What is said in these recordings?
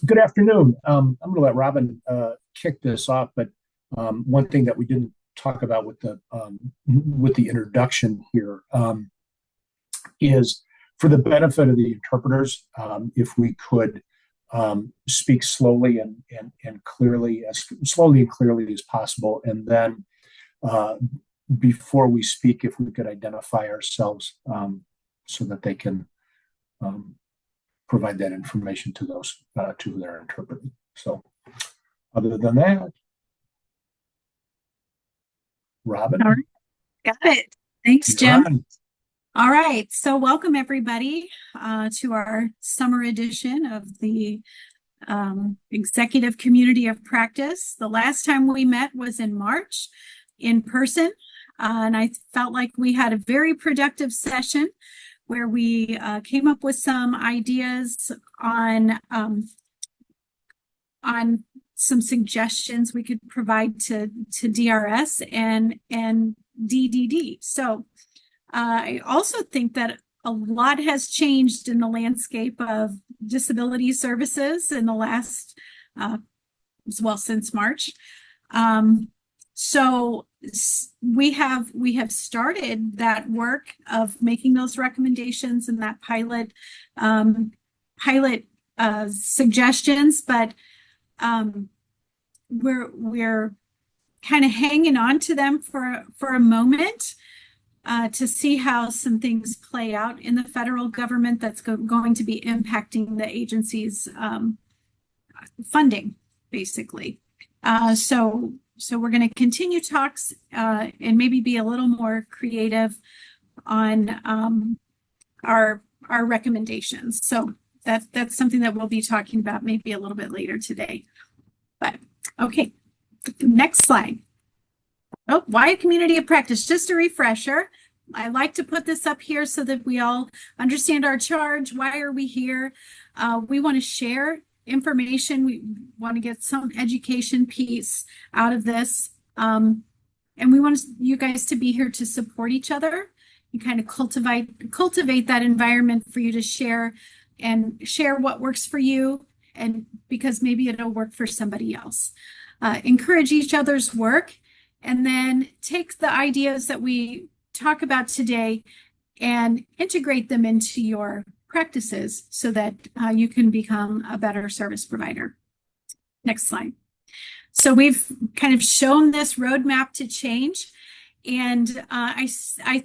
Good afternoon. I'm going to let Robin kick this off, but one thing that we didn't talk about with the introduction here is for the benefit of the interpreters, if we could speak slowly and clearly, as slowly and clearly as possible, and then uh, before we speak, if we could identify ourselves so that they can um, provide that information to those to their interpreting. So, other than that, All Robin, right, got it. Thanks, you're Jim. on. All right, so welcome everybody to our summer edition of the Executive Community of Practice. The last time we met was in March in person, and I felt like we had a very productive session where we came up with some ideas on some suggestions we could provide to DRS and DDD. So I also think that a lot has changed in the landscape of disability services in the last, since March. So we have started that work of making those recommendations and that pilot suggestions, but we're kind of hanging on to them for a moment to see how some things play out in the federal government that's going to be impacting the agency's funding, basically. So we're going to continue talks and maybe be a little more creative on our recommendations. So that's something that we'll be talking about maybe a little bit later today. But okay, next slide. Oh, why a community of practice? Just a refresher. I like to put this up here so that we all understand our charge. Why are we here? We want to share information. We want to get some education piece out of this. And we want you guys to be here to support each other. You kind of cultivate that environment for you to share what works for you, and because maybe it'll work for somebody else. Encourage each other's work, and then take the ideas that we talk about today and integrate them into your practices so that you can become a better service provider. Next slide. So we've kind of shown this roadmap to change, and I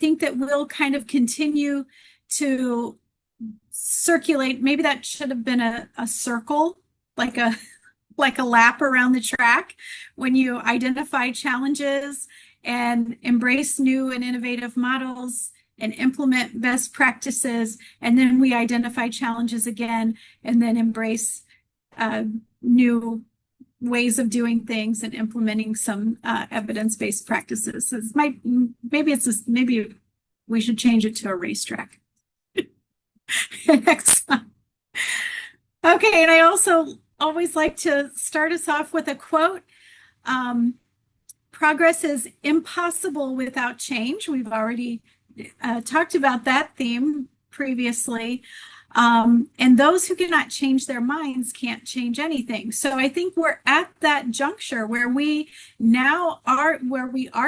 think that we'll kind of continue to circulate. Maybe that should have been a circle, like a lap around the track when you identify challenges and embrace new and innovative models and implement best practices. And then we identify challenges again and then embrace new ways of doing things and implementing some evidence-based practices. So maybe we should change it to a racetrack. Next one. Okay, and I also always like to start us off with a quote. Progress is impossible without change. We've already talked about that theme previously. And those who cannot change their minds can't change anything. So I think we're at that juncture where we are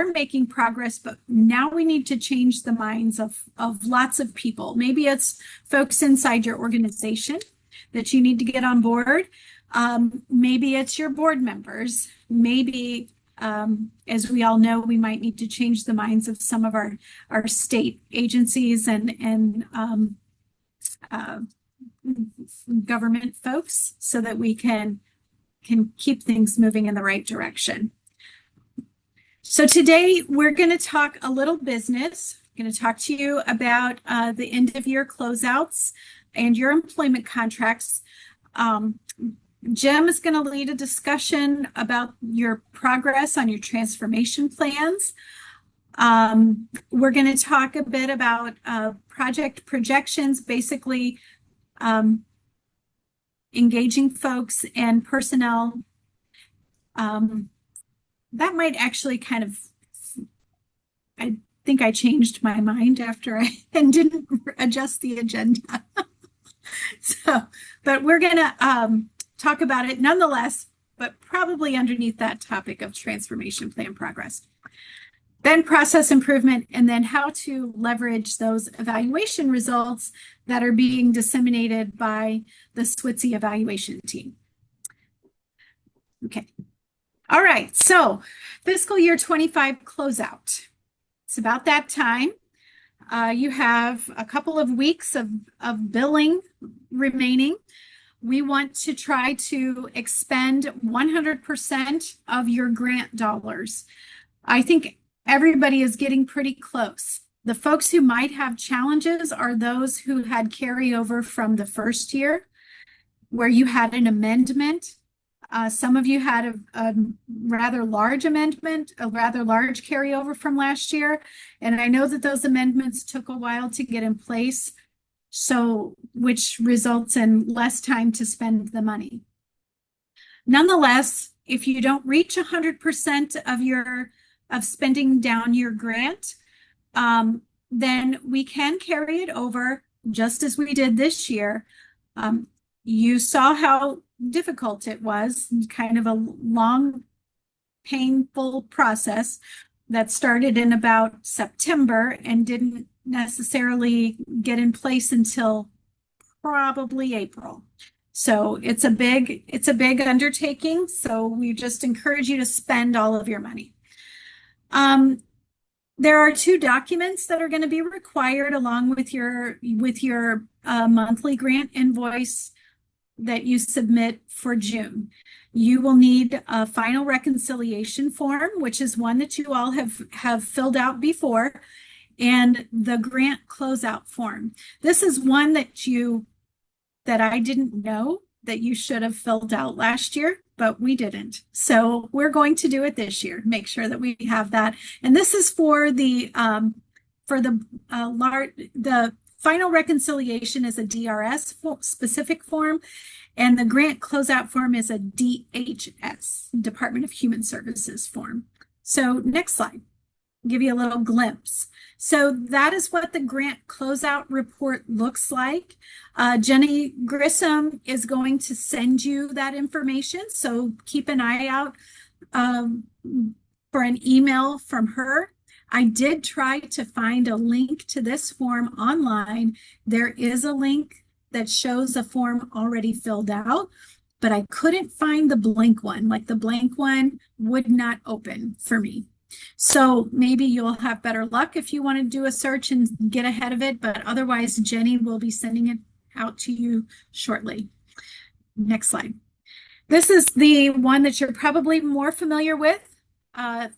making progress, but now we need to change the minds of lots of people. Maybe it's folks inside your organization that you need to get on board. Maybe it's your board members. Maybe, as we all know, we might need to change the minds of some of our state agencies and government folks so that we can keep things moving in the right direction. So today we're going to talk a little business. I'm going to talk to you about the end of year closeouts and your employment contracts. Jim is going to lead a discussion about your progress on your transformation plans. We're going to talk a bit about project projections, basically engaging folks and personnel. That might actually I think I changed my mind after and didn't adjust the agenda. But we're going to talk about it nonetheless, but probably underneath that topic of transformation plan progress. Then process improvement, and then how to leverage those evaluation results that are being disseminated by the SWTC evaluation team. Okay. All right. So fiscal year 25 closeout. It's about that time. You have a couple of weeks of billing remaining. We want to try to expend 100% of your grant dollars. I think everybody is getting pretty close. The folks who might have challenges are those who had carryover from the first year, where you had an amendment. Some of you had a rather large amendment, a rather large carryover from last year. And I know that those amendments took a while to get in place, so which results in less time to spend the money. Nonetheless, if you don't reach 100% of spending down your grant, then we can carry it over just as we did this year. You saw how difficult it was, kind of a long, painful process that started in about September and didn't necessarily get in place until probably April. So it's a big undertaking. So we just encourage you to spend all of your money. There are 2 documents that are going to be required along with your monthly grant invoice that you submit for June. You will need a final reconciliation form, which is one that you all have filled out before, and the grant closeout form. This is one that I didn't know that you should have filled out last year, but we didn't. So we're going to do it this year. Make sure that we have that. And this is for the final reconciliation is a DRS specific form, and the grant closeout form is a DHS, Department of Human Services form. So next slide. Give you a little glimpse. So that is what the grant closeout report looks like. Jenny Grissom is going to send you that information. So keep an eye out for an email from her. I did try to find a link to this form online. There is a link that shows a form already filled out, but I couldn't find the blank one. Like the blank one would not open for me. So maybe you'll have better luck if you want to do a search and get ahead of it, but otherwise Jenny will be sending it out to you shortly. Next slide. This is the one that you're probably more familiar with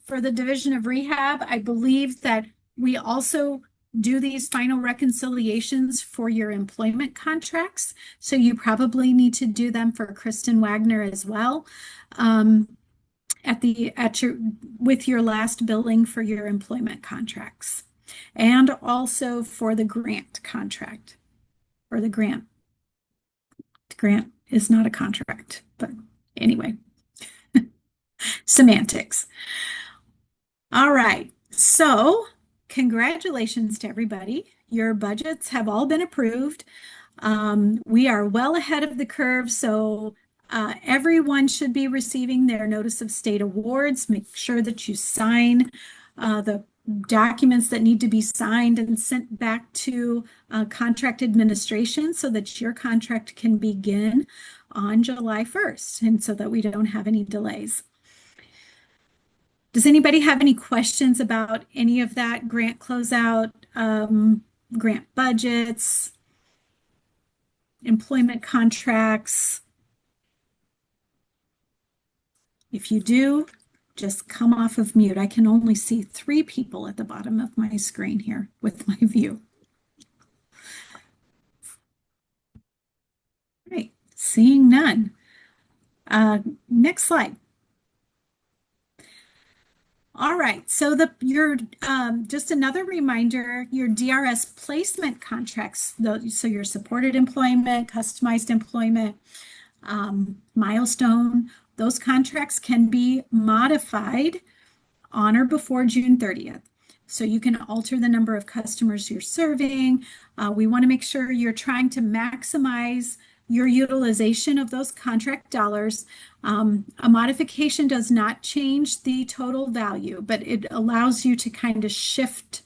for the Division of Rehab. I believe that we also do these final reconciliations for your employment contracts. So you probably need to do them for Kristen Wagner as well. With your last billing for your employment contracts, and also for the grant contract, or the grant. The grant is not a contract, but anyway, semantics. All right, so congratulations to everybody. Your budgets have all been approved. We are well ahead of the curve, so everyone should be receiving their notice of state awards. Make sure that you sign the documents that need to be signed and sent back to contract administration so that your contract can begin on July 1st, and so that we don't have any delays. Does anybody have any questions about any of that? Grant closeout, grant budgets, employment contracts? If you do, just come off of mute. I can only see 3 people at the bottom of my screen here with my view. All right, seeing none. Next slide. All right, so just another reminder, your DRS placement contracts, so your supported employment, customized employment, milestone, those contracts can be modified on or before June 30th. So you can alter the number of customers you're serving. We want to make sure you're trying to maximize your utilization of those contract dollars. A modification does not change the total value, but it allows you to kind of shift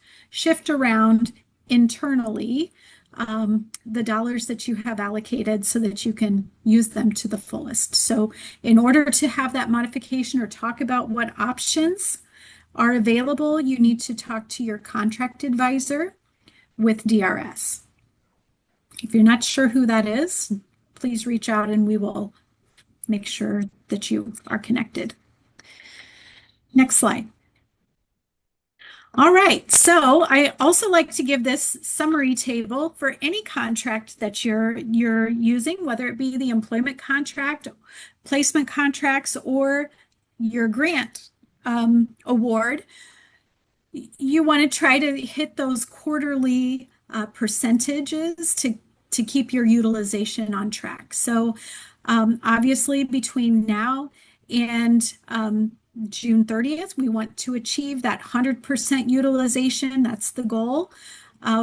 around internally the dollars that you have allocated so that you can use them to the fullest. So in order to have that modification or talk about what options are available, you need to talk to your contract advisor with DRS. If you're not sure who that is, please reach out and we will make sure that you are connected. Next slide. All right, so I also like to give this summary table for any contract that you're using, whether it be the employment contract, placement contracts, or your grant award. You want to try to hit those quarterly percentages to keep your utilization on track. So obviously between now and June 30th, we want to achieve that 100% utilization. That's the goal.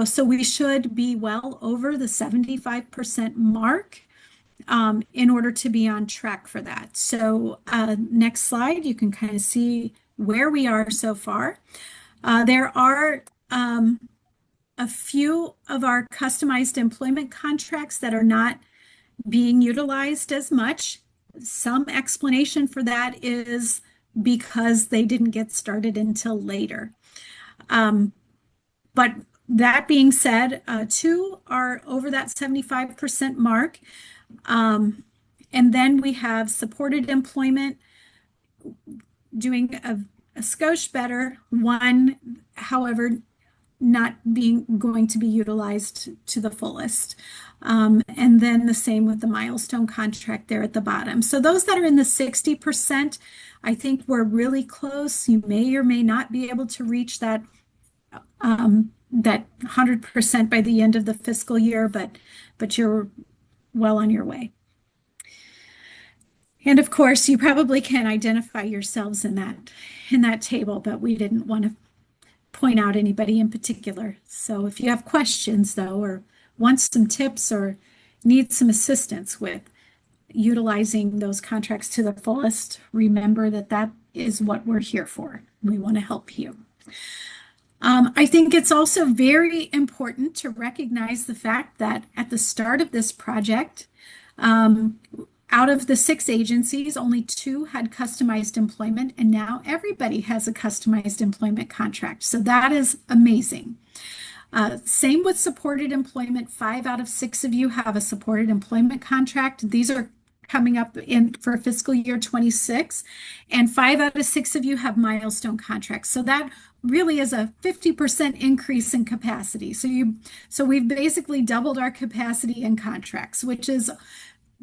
So we should be well over the 75% mark in order to be on track for that. So next slide, you can kind of see where we are so far. There are a few of our customized employment contracts that are not being utilized as much. Some explanation for that is because they didn't get started until later. But that being said, two are over that 75% mark. And then we have supported employment doing a skosh better. One, however, not going to be utilized to the fullest. And then the same with the milestone contract there at the bottom. So those that are in the 60%, I think we're really close. You may or may not be able to reach that 100% by the end of the fiscal year, but you're well on your way. And of course, you probably can identify yourselves in that table, but we didn't want to point out anybody in particular. So if you have questions though, or want some tips or need some assistance with utilizing those contracts to the fullest, remember that is what we're here for. We want to help you. I think it's also very important to recognize the fact that at the start of this project, out of the 6 agencies, only 2 had customized employment, and now everybody has a customized employment contract. So that is amazing. Same with supported employment. 5 out of 6 of you have a supported employment contract. These are coming up for fiscal year 26, and 5 out of 6 of you have milestone contracts. So that really is a 50% increase in capacity. So we've basically doubled our capacity in contracts, which is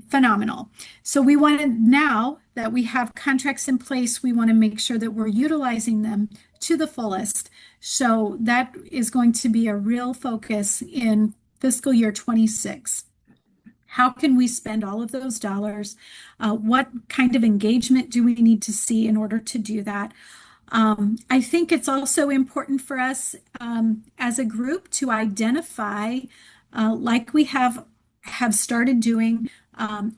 phenomenal. So we want to, now that we have contracts in place, we want to make sure that we're utilizing them to the fullest. So that is going to be a real focus in fiscal year 26. How can we spend all of those dollars? What kind of engagement do we need to see in order to do that? I think it's also important for us as a group to identify, like we have started doing,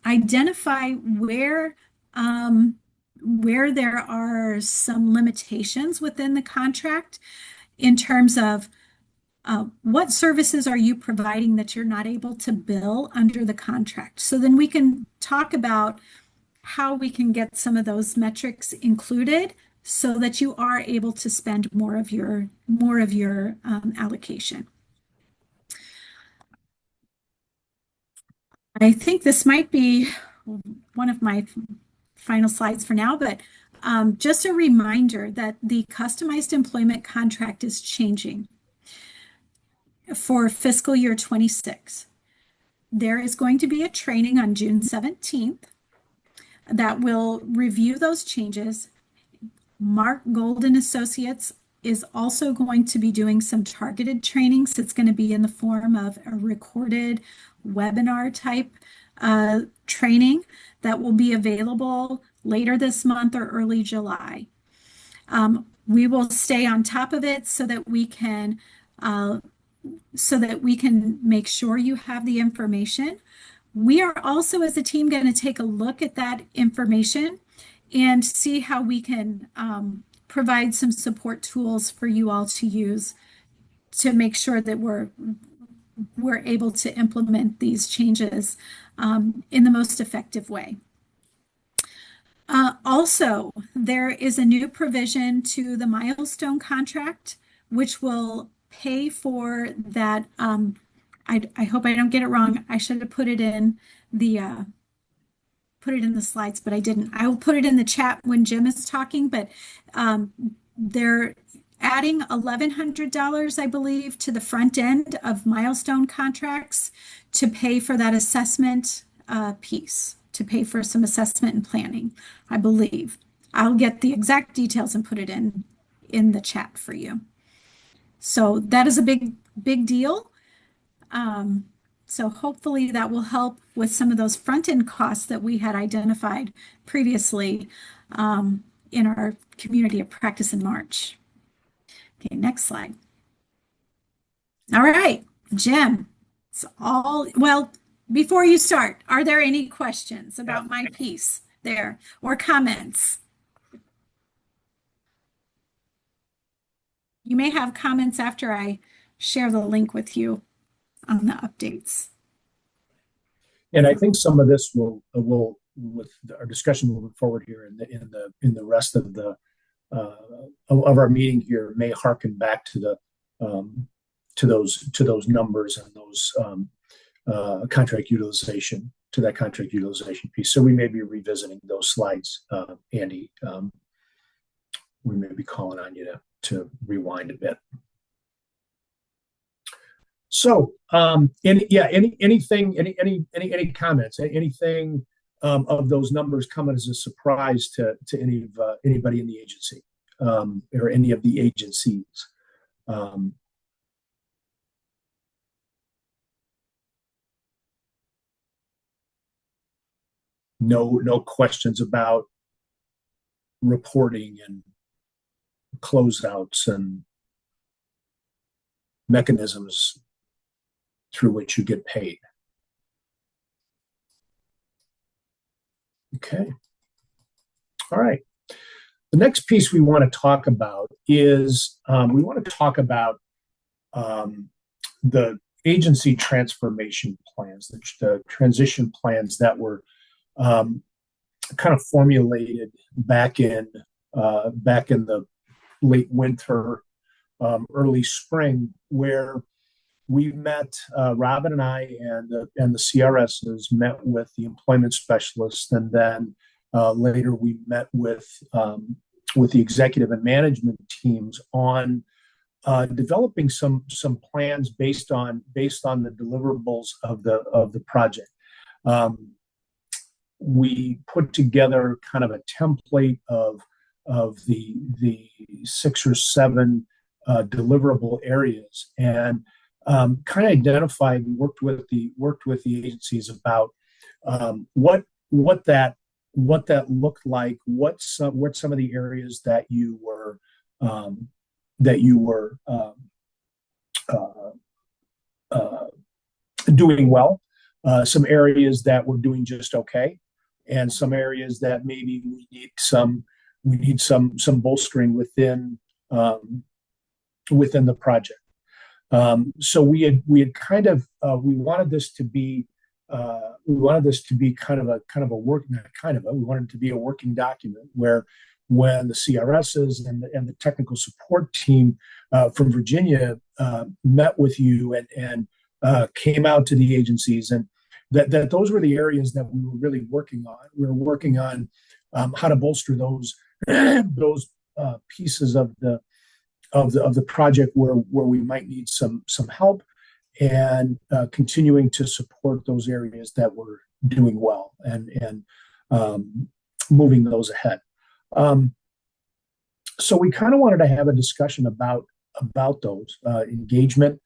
identify where there are some limitations within the contract in terms of what services are you providing that you're not able to bill under the contract. So then we can talk about how we can get some of those metrics included so that you are able to spend more of your allocation. I think this might be one of my final slides for now, but just a reminder that the customized employment contract is changing for fiscal year 26. There is going to be a training on June 17th that will review those changes. Mark Golden Associates is also going to be doing some targeted trainings. It's going to be in the form of a recorded webinar type training that will be available later this month or early July. We will stay on top of it so that we can make sure you have the information. We are also, as a team, going to take a look at that information and see how we can provide some support tools for you all to use to make sure that we're able to implement these changes in the most effective way. Also, there is a new provision to the milestone contract, which will pay for that. I hope I don't get it wrong. I should have put it in the slides, but I didn't. I will put it in the chat when Jim is talking, but they're adding $1,100, I believe, to the front end of milestone contracts to pay for that assessment piece, to pay for some assessment and planning, I believe. I'll get the exact details and put it in the chat for you. So that is a big deal. So hopefully that will help with some of those front-end costs that we had identified previously in our community of practice in March. Okay, next slide. All right, Jim. Well, before you start, are there any questions about my piece there or comments? You may have comments after I share the link with you on the updates. And I think some of this will with our discussion moving forward here in the rest of the of our meeting here may harken back to those numbers and those contract utilization piece. So we may be revisiting those slides, Andy. We may be calling on you to rewind a bit. So, any comments? Anything of those numbers coming as a surprise to anybody in the agency or any of the agencies? No questions about reporting and closeouts and mechanisms through which you get paid. Okay. All right. The next piece we want to talk about is we want to talk about the agency transformation plans, the transition plans that were kind of formulated back in the late winter, early spring, where we met, Robin and I and the CRSs met with the employment specialists, and then later we met with the executive and management teams on developing some plans based on the deliverables of the project. We put together kind of a template of the 6 or 7 deliverable areas, and kind of identified and worked with the agencies about what that looked like, what some of the areas that you were doing well, some areas that were doing just okay, and some areas that maybe we need some bolstering within the project. So we had kind of we wanted this to be kind of a working document where when the CRSs and the technical support team from Virginia met with you and came out to the agencies, and that those were the areas that we were really working on. We were working on how to bolster those pieces of the project where we might need some help, and continuing to support those areas that were doing well and moving those ahead. So we kind of wanted to have a discussion about those engagement,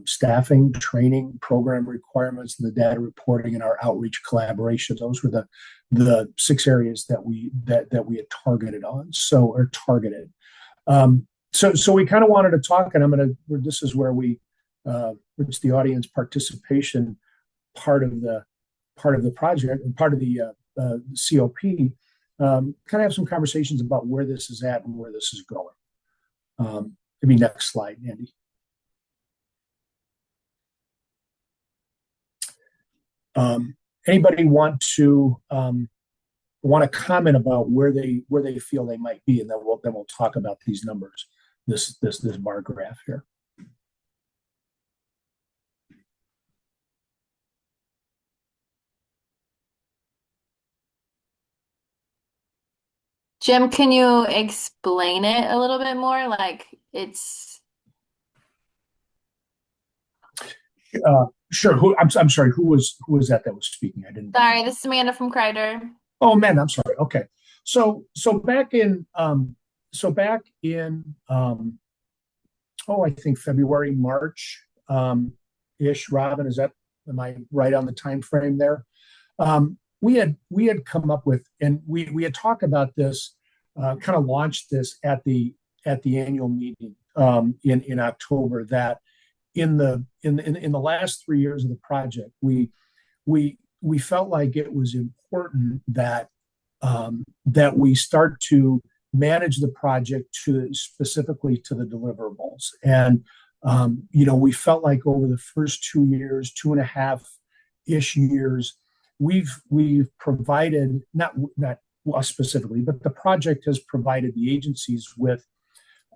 staffing, training, program requirements, and the data reporting and our outreach collaboration. Those were the 6 areas that we had targeted on. So we kind of wanted to talk, and this is where it's the audience participation part of the part of the project and part of the COP, kind of have some conversations about where this is at and where this is going. Maybe next slide, Andy. Anybody want to comment about where they feel they might be, and then we'll talk about these numbers, this bar graph here. Jim, can you explain it a little bit more? Like it's Sure. I'm sorry. Who was that was speaking? I didn't. Sorry, this is Amanda from Kreider. Oh, man, I'm sorry. Okay. So back in I think February, March ish. Robin, am I right on the time frame there? We had come up with, and we had talked about this, kind of launched this at the annual meeting in October, that in the last 3 years of the project, we felt like it was important that we start to manage the project specifically to the deliverables. And we felt like over the first 2 years, 2.5-ish years, we've provided, not us specifically, but the project has provided the agencies with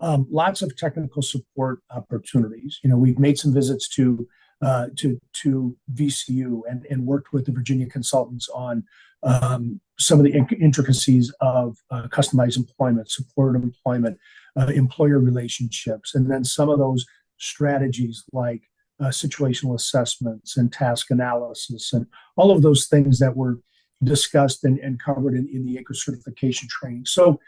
lots of technical support opportunities. We've made some visits to VCU and worked with the Virginia consultants on some of the intricacies of customized employment, supported employment, employer relationships, and then some of those strategies like situational assessments and task analysis and all of those things that were discussed and covered in the ACRE certification training. So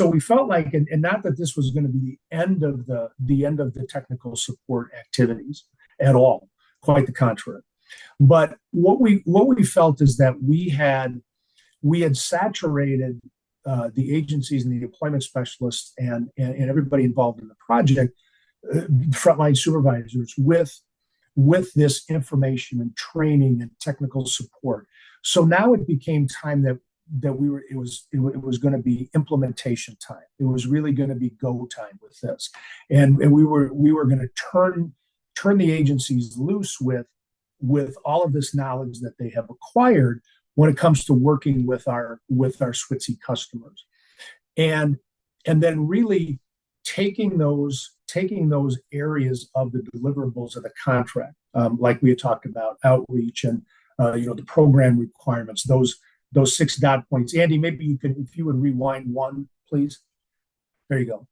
we felt like, and not that this was going to be the end of the technical support activities at all, quite the contrary. But what we felt is that we had saturated the agencies and the employment specialists and everybody involved in the project, frontline supervisors, with this information and training and technical support. So now it became time that it was going to be implementation time. It was really going to be go time with this, and we were going to turn the agencies loose with all of this knowledge that they have acquired when it comes to working with our SWTC customers, and then really taking those areas of the deliverables of the contract, like we had talked about, outreach and the program requirements, those 6 dot points. Andy, maybe you could, if you would rewind one, please. There you go.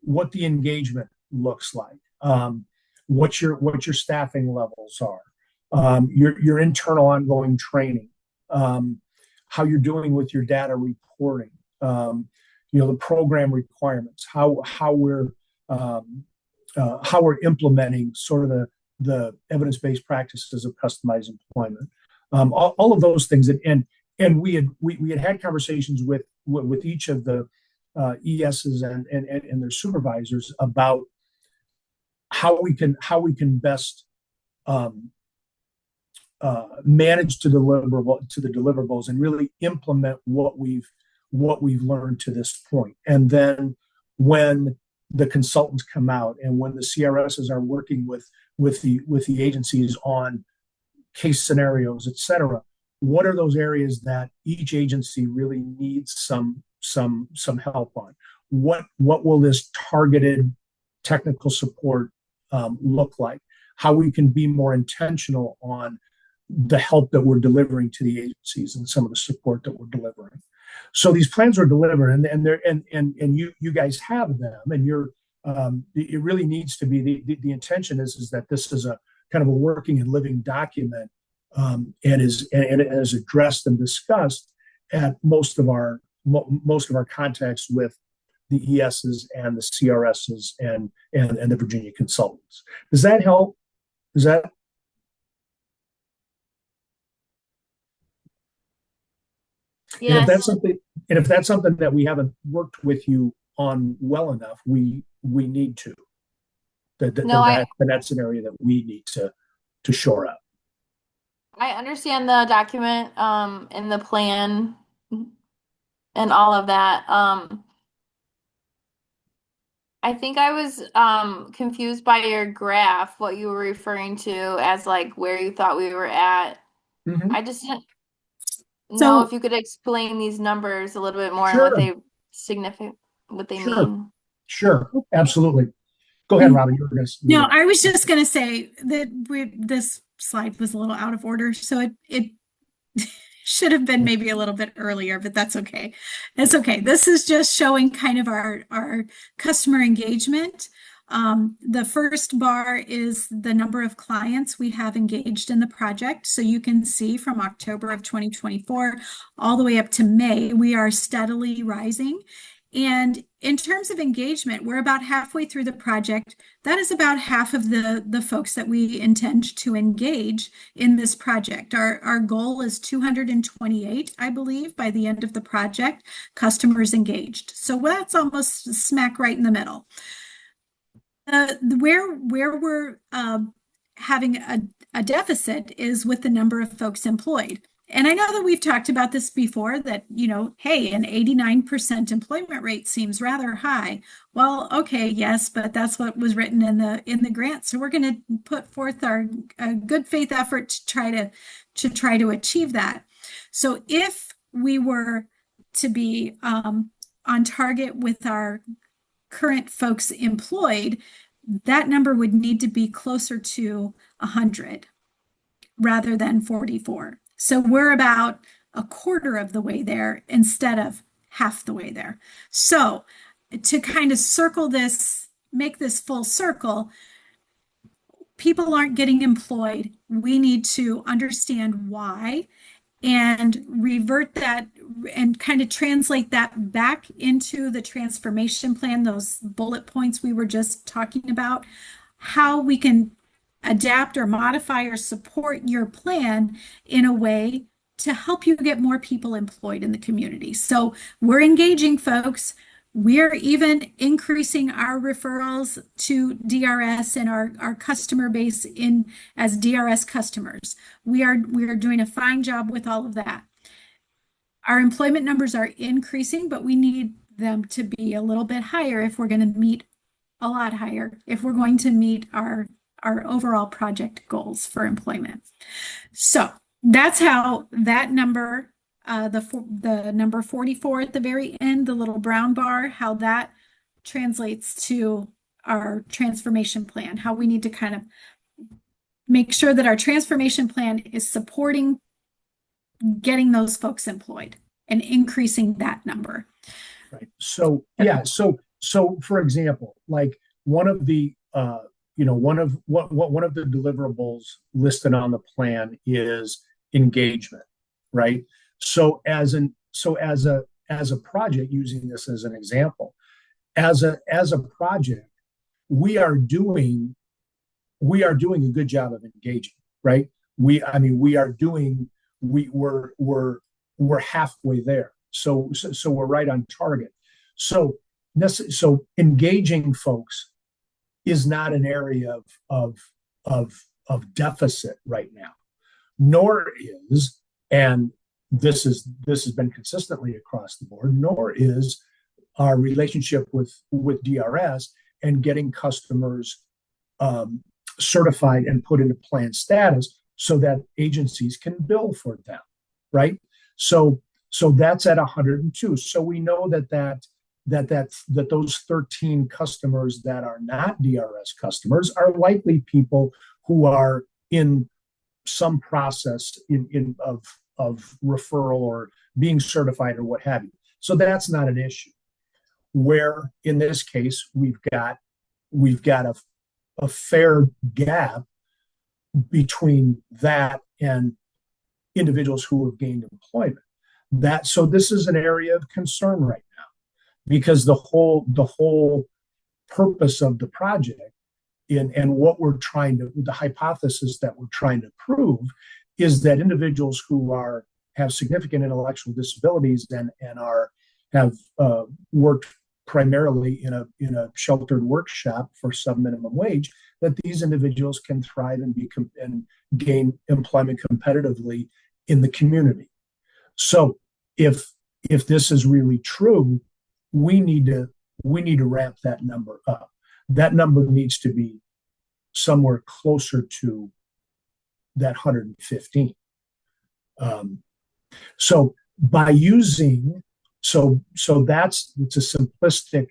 What the engagement looks like, what your staffing levels are, your internal ongoing training, how you're doing with your data reporting, the program requirements, how we're implementing sort of the evidence-based practices of customized employment, all of those things, and we had conversations with each of the ESs and their supervisors about how we can best manage to the deliverables and really implement what we've learned to this point. And then when the consultants come out and when the CRSs are working with the agencies on case scenarios, et cetera, what are those areas that each agency really needs some help on? What will this targeted technical support look like? How we can be more intentional on the help that we're delivering to the agencies and some of the support that we're delivering. So these plans were delivered, and you guys have them, and it really needs to be the intention is that this is a kind of a working and living document, and is addressed and discussed at most of our contacts with the ESs and the CRSs and the Virginia consultants. Does that help? Is that? Yes. And if that's something that we haven't worked with you on well enough, we need to. That's an area that we need to to shore up. I understand the document, and the plan and all of that. I think I was confused by your graph, what you were referring to as like where you thought we were at. Mhm. I just didn't know So if you could explain these numbers a little bit more and what Sure, they significant, what they sure, mean. sure, absolutely. Go ahead, Robin. You were no, gonna. I was just going to say that this slide was a little out of order, so it should have been maybe a little bit earlier, but that's okay. It's okay. This is just showing kind of our customer engagement. The first bar is the number of clients we have engaged in the project. So you can see from October of 2024 all the way up to May, we are steadily rising. And in terms of engagement, we're about halfway through the project. That is about half of the folks that we intend to engage in this project. Our goal is 228, I believe, by the end of the project, customers engaged. So that's almost smack right in the middle. Where we're having a deficit is with the number of folks employed. And I know that we've talked about this before that, hey, an 89% employment rate seems rather high. Well, okay, yes, but that's what was written in the grant. So we're going to put forth our good faith effort to try to achieve that. So if we were to be on target with our current folks employed, that number would need to be closer to 100 rather than 44. So we're about a quarter of the way there instead of half the way there. So to kind of circle this, make this full circle, people aren't getting employed. We need to understand why and revert that and kind of translate that back into the transformation plan, those bullet points we were just talking about, how we can adapt or modify or support your plan in a way to help you get more people employed in the community. So we're engaging folks. We're even increasing our referrals to DRS and our customer base in as DRS customers. We are doing a fine job with all of that. Our employment numbers are increasing, but we need them to be a little bit higher if we're going to meet a lot higher if we're going to meet our overall project goals for employment. So that's how that number, the number 44 at the very end, the little brown bar, how that translates to our transformation plan, how we need to kind of make sure that our transformation plan is supporting getting those folks employed and increasing that number. Right. So yeah. So for example, like one of the one of the deliverables listed on the plan is engagement, right? So as a project, using this as an example, as a project, we are doing a good job of engaging, right? We're halfway there. So we're right on target. So engaging folks is not an area of deficit right now, nor is, and this has been consistently across the board, nor is our relationship with DRS and getting customers certified and put into plan status so that agencies can bill for them, right? So that's at 102. So we know that those 13 customers that are not DRS customers are likely people who are in some process of referral or being certified or what have you. So that's not an issue. Where in this case we've got a fair gap between that and individuals who have gained employment. So this is an area of concern right now, because the whole purpose of the project and what we're the hypothesis that we're trying to prove is that individuals who have significant intellectual disabilities and have worked primarily in a sheltered workshop for sub minimum wage, that these individuals can thrive and and gain employment competitively in the community. So if this is really true, we need to ramp that number up. That number needs to be somewhere closer to that 115. So by using that's it's a simplistic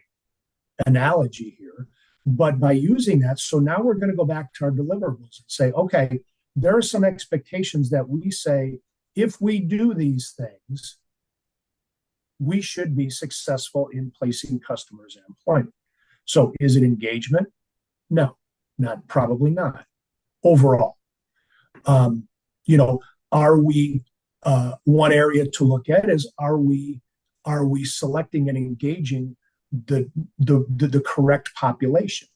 analogy here, but by using that, so now we're going to go back to our deliverables and say, okay, there are some expectations that we say if we do these things, we should be successful in placing customers in employment. So is it engagement? No, probably not. Overall, are we one area to look at is are we selecting and engaging the correct population?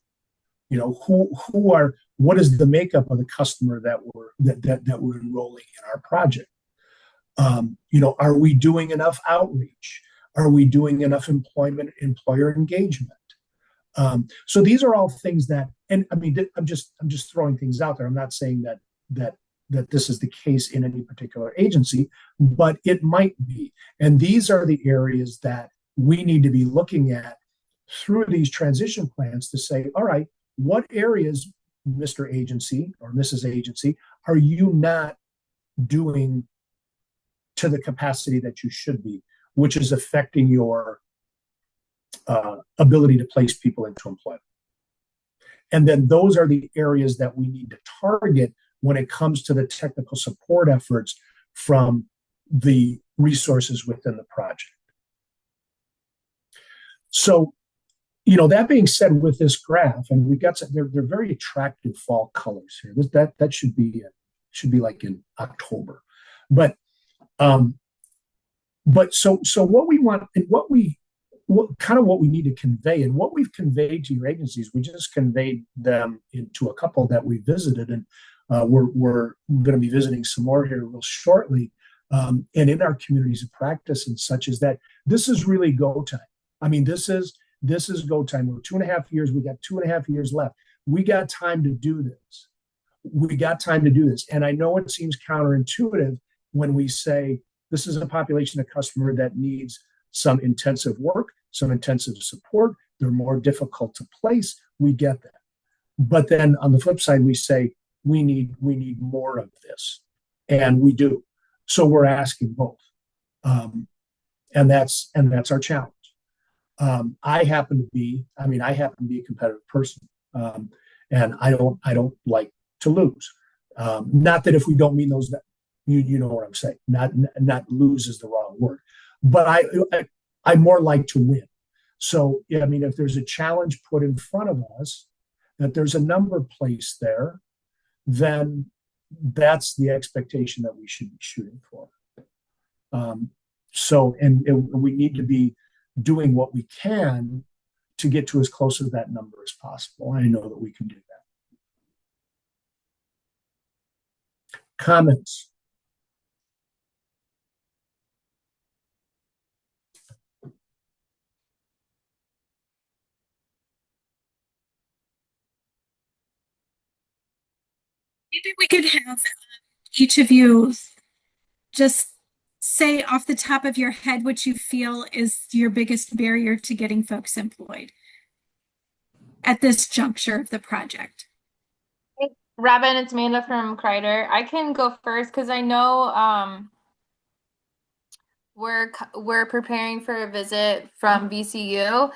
What is the makeup of the customer that we're enrolling in our project? Are we doing enough outreach? Are we doing enough employer engagement? So these are all things that, and I mean, I'm just throwing things out there. I'm not saying that this is the case in any particular agency, but it might be. And these are the areas that we need to be looking at through these transition plans to say, all right, what areas, Mr. Agency or Mrs. Agency, are you not doing to the capacity that you should be, which is affecting your ability to place people into employment? And then those are the areas that we need to target when it comes to the technical support efforts from the resources within the project. So, that being said, with this graph, and we've got they're very attractive fall colors here. That should be like in October, but so what we want and what we need to convey and what we've conveyed to your agencies, we just conveyed them into a couple that we visited, and we're going to be visiting some more here real shortly, and in our communities of practice and such, is that this is really go time. I mean, this is go time. We're 2.5 years. We got 2.5 years left. We got time to do this. And I know it seems counterintuitive when we say this is a population of customer that needs some intensive work, some intensive support. They're more difficult to place. We get that. But then on the flip side, we say we need more of this. And we do. So we're asking both. And that's our challenge. I happen to be a competitive person. And I don't like to lose. Not that if we don't mean those, that you know what I'm saying. Not lose is the wrong word, but I more like to win. So yeah, I mean, if there's a challenge put in front of us, that there's a number placed there, then that's the expectation that we should be shooting for. We need to be doing what we can to get to as close to that number as possible. I know that we can do that. Comments? Maybe we could have each of you just say off the top of your head what you feel is your biggest barrier to getting folks employed at this juncture of the project. Robin, it's Amanda from Kreider. I can go first because I know we're preparing for a visit from VCU,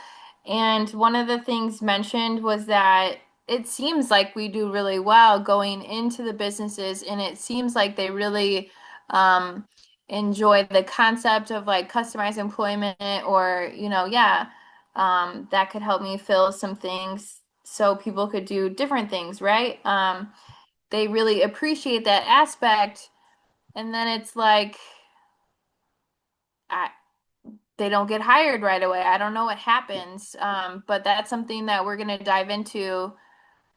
and one of the things mentioned was that it seems like we do really well going into the businesses, and it seems like they really enjoy the concept of like customized employment, or that could help me fill some things so people could do different things, right? They really appreciate that aspect, and then it's like they don't get hired right away. I don't know what happens, but that's something that we're going to dive into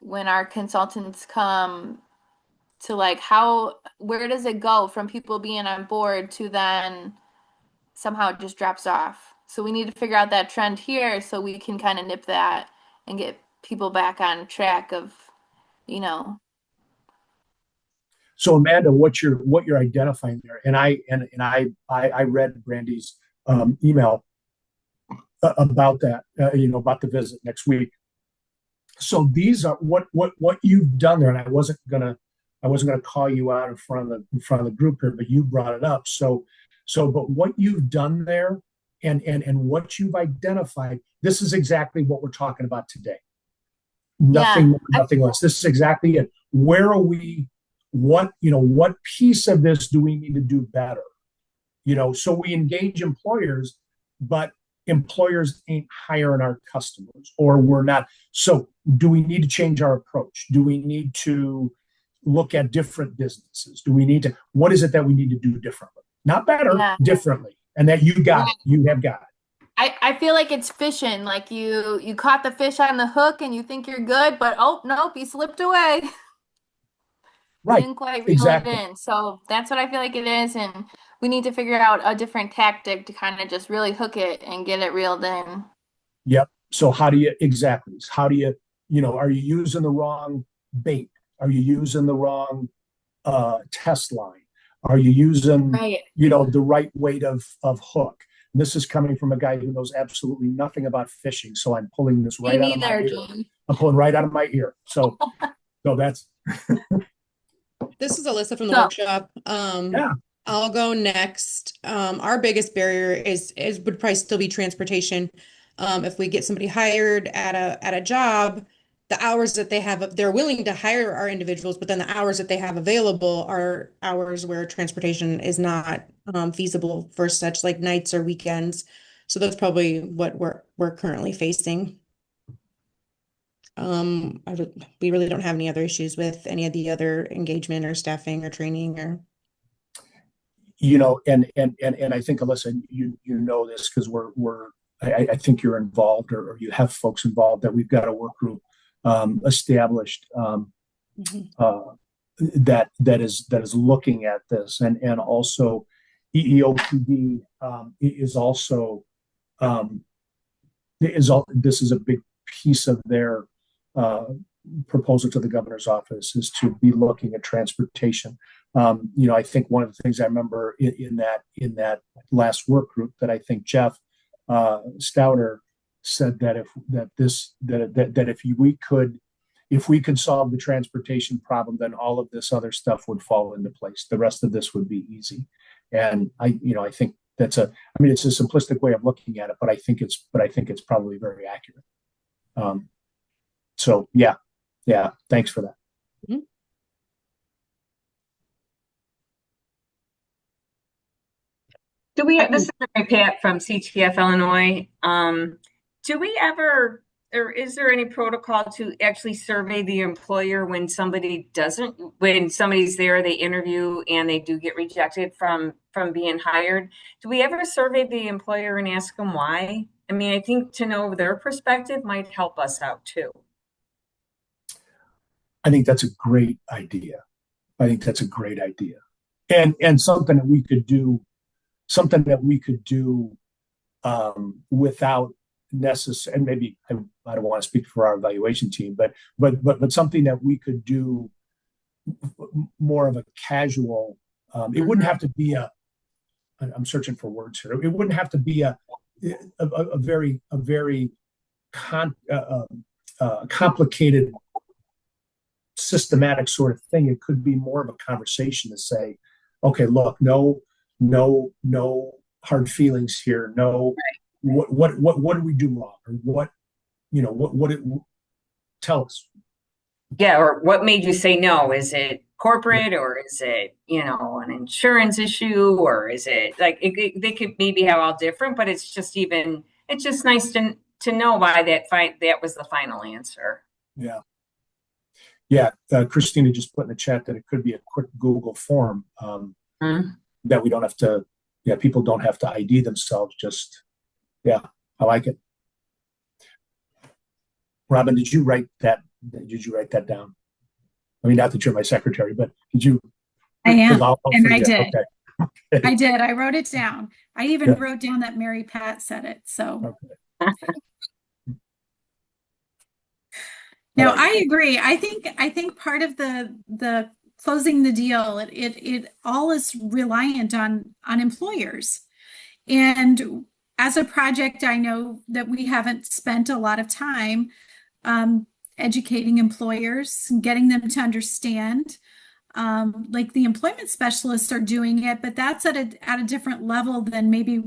when our consultants come to, like, where does it go from people being on board to then somehow it just drops off? So we need to figure out that trend here so we can kind of nip that and get people back on track of, you know. So Amanda, what you're identifying there, and I read Brandy's email about that, about the visit next week. So these are what you've done there, and I wasn't gonna call you out in front of the group here, but you brought it up. But what you've done there, and what you've identified, this is exactly what we're talking about today. Nothing more, nothing less. This is exactly it. Where are we? What piece of this do we need to do better? So we engage employers, but employers ain't hiring our customers, or we're not. So do we need to change our approach? Do we need to look at different businesses? What is it that we need to do differently? Not better, differently. And that you got it. You have got it. I feel like it's fishing. Like you caught the fish on the hook and you think you're good, but oh nope, he slipped away. Right. Didn't quite reel it in. So that's what I feel like it is, and we need to figure out a different tactic to kind of just really hook it and get it reeled in. Yep. So are you using the wrong bait? Are you using the wrong test line? Are you using the right weight of hook? And this is coming from a guy who knows absolutely nothing about fishing, so I'm pulling this right out of my ear. I'm pulling right out of my ear. So that's. This is Alyssa from the workshop. I'll go next. Our biggest barrier would probably still be transportation. If we get somebody hired at a job, the hours that they have, they're willing to hire our individuals, but then the hours that they have available are hours where transportation is not feasible for such like nights or weekends. So that's probably what we're currently facing. We really don't have any other issues with any of the other engagement or staffing or training or. And I think, Alyssa, you know this because I think you're involved, or you have folks involved, that we've got a work group established that is looking at this, and also EEOPD this is a big piece of their proposal to the governor's office, is to be looking at transportation. I think one of the things I remember in that last work group, that I think Jeff Stouter said that if we could solve the transportation problem, then all of this other stuff would fall into place. The rest of this would be easy. And I think it's a simplistic way of looking at it, but I think it's probably very accurate. So yeah, thanks for that. Mm-hmm. This is Mary Pat from CTF Illinois. Do we ever, or is there any protocol to actually survey the employer when somebody's there, they interview and they do get rejected from being hired? Do we ever survey the employer and ask them why? I mean, I think to know their perspective might help us out too. I think that's a great idea. And something that we could do without necessary, and maybe I don't want to speak for our evaluation team, but something that we could do more of a casual. It wouldn't have to be I'm searching for words here. It wouldn't have to be a very complicated, systematic sort of thing. It could be more of a conversation to say, okay, look, no hard feelings here. No, what did we do wrong, or tell us. Yeah, or what made you say no? Is it corporate, or is it an insurance issue, or is it like they could maybe have all different, but it's just nice to know why that was the final answer. Yeah. Christina just put in the chat that it could be a quick Google form that we don't have to. Yeah, people don't have to ID themselves. I like it. Robin, did you write that? Did you write that down? I mean, not that you're my secretary, but did you? I am, and I did. Okay. I did. I wrote it down. I even Yeah. wrote down that Mary Pat said it. So Okay. now like I agree. I think part of the closing the deal, it all is reliant on employers. And as a project, I know that we haven't spent a lot of time um, educating employers, getting them to understand. Like the employment specialists are doing it, but that's at a different level than maybe.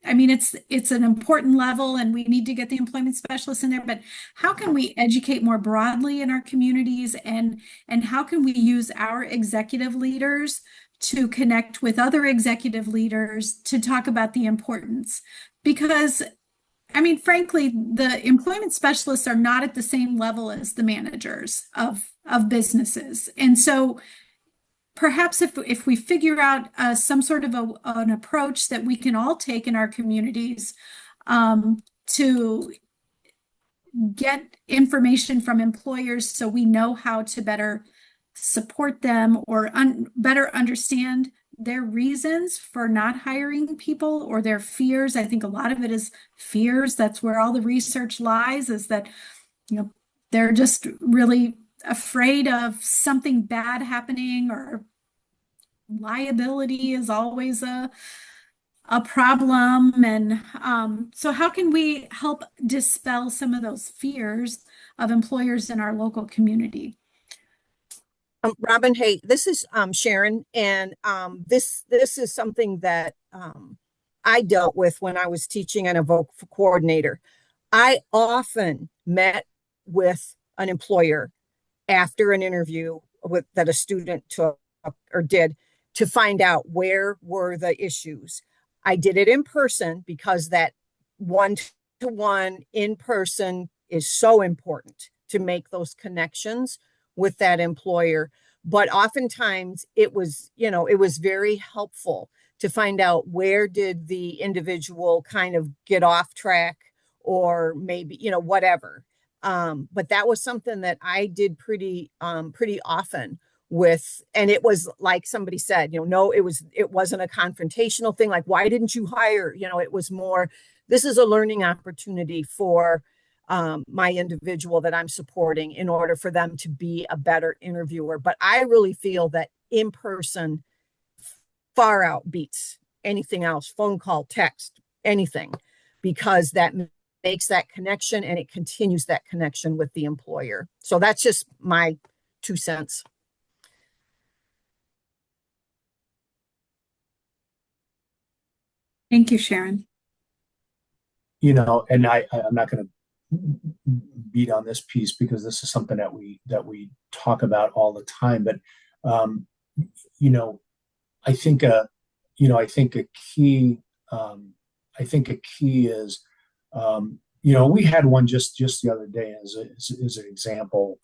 I mean, it's an important level, and we need to get the employment specialists in there. But how can we educate more broadly in our communities, and how can we use our executive leaders to connect with other executive leaders to talk about the importance? Because I mean, frankly, the employment specialists are not at the same level as the managers of businesses. And so perhaps if we figure out some sort of an approach that we can all take in our communities to get information from employers so we know how to better support them or better understand their reasons for not hiring people or their fears. I think a lot of it is fears. That's where all the research lies, is that, you know, they're just really afraid of something bad happening, or liability is always a problem. And so how can we help dispel some of those fears of employers in our local community? Robin, hey, this is Sharon, and this is something that I dealt with when I was teaching and a voc coordinator. I often met with an employer after an interview that a student took or did to find out where were the issues. I did it in person because that one-to-one in person is so important to make those connections with that employer. But oftentimes it was, it was very helpful to find out where did the individual kind of get off track, or maybe, whatever. But that was something that I did pretty often with, and it was like somebody said, no, it wasn't a confrontational thing. Like, why didn't you hire? It was more, this is a learning opportunity for my individual that I'm supporting in order for them to be a better interviewer. But I really feel that in person far outbeats anything else, phone call, text, anything, because that makes that connection and it continues that connection with the employer. So that's just my 2 cents. Thank you, Sharon. and I'm not going to beat on this piece because this is something that we talk about all the time. But I think I think a key is we had one just the other day as an example.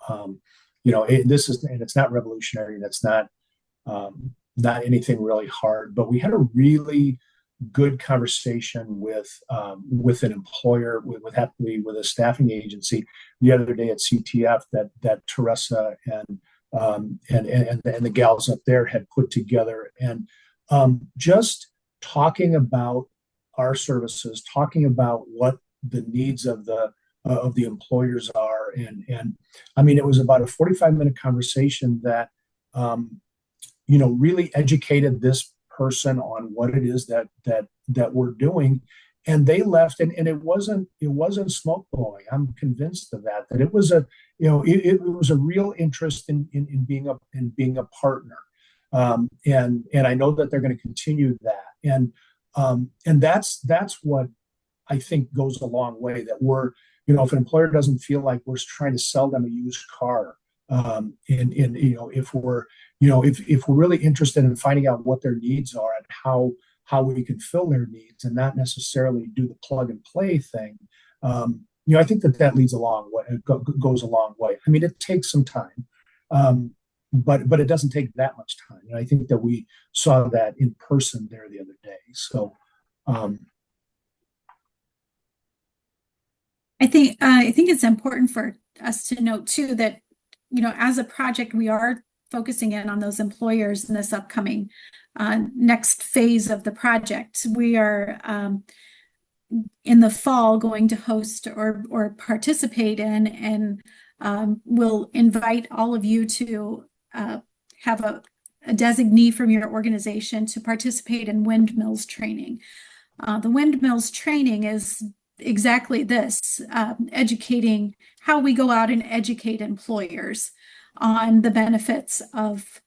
This is, and it's not revolutionary. That's not anything really hard. But we had a really good conversation with an employer, with a staffing agency the other day at CTF that Teresa and the gals up there had put together, and just talking about our services, talking about what the needs of the employers are, and I mean, it was about a 45-minute conversation that really educated this person on what it is that we're doing. And they left, and it wasn't smoke blowing. I'm convinced of that it was it was a real interest in being a partner. And I know that they're going to continue that. And that's what I think goes a long way, that we're, if an employer doesn't feel like we're trying to sell them a used car, if we're really interested in finding out what their needs are and how we can fill their needs, and not necessarily do the plug and play thing, I think that leads a long way. It goes a long way. I mean, it takes some time, but it doesn't take that much time. And I think that we saw that in person there the other day. So I think it's important for us to note too that, as a project, we are focusing in on those employers in this upcoming next phase of the project. We are in the fall going to host or participate in, and we'll invite all of you to have a designee from your organization to participate in windmills training. The windmills training is exactly this, educating how we go out and educate employers on the benefits of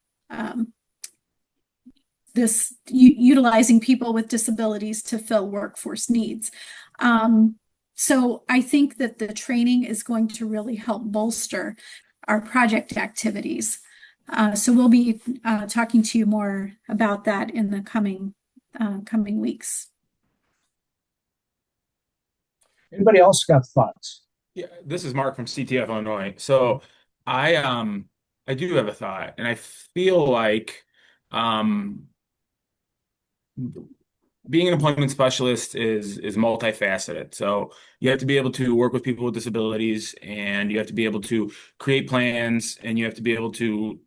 this utilizing people with disabilities to fill workforce needs. So I think that the training is going to really help bolster our project activities. So we'll be talking to you more about that in the coming weeks. Anybody else got thoughts? Yeah, this is Mark from CTF Illinois. So I do have a thought, and I feel like being an employment specialist is multifaceted. So you have to be able to work with people with disabilities, and you have to be able to create plans, and you have to be able to,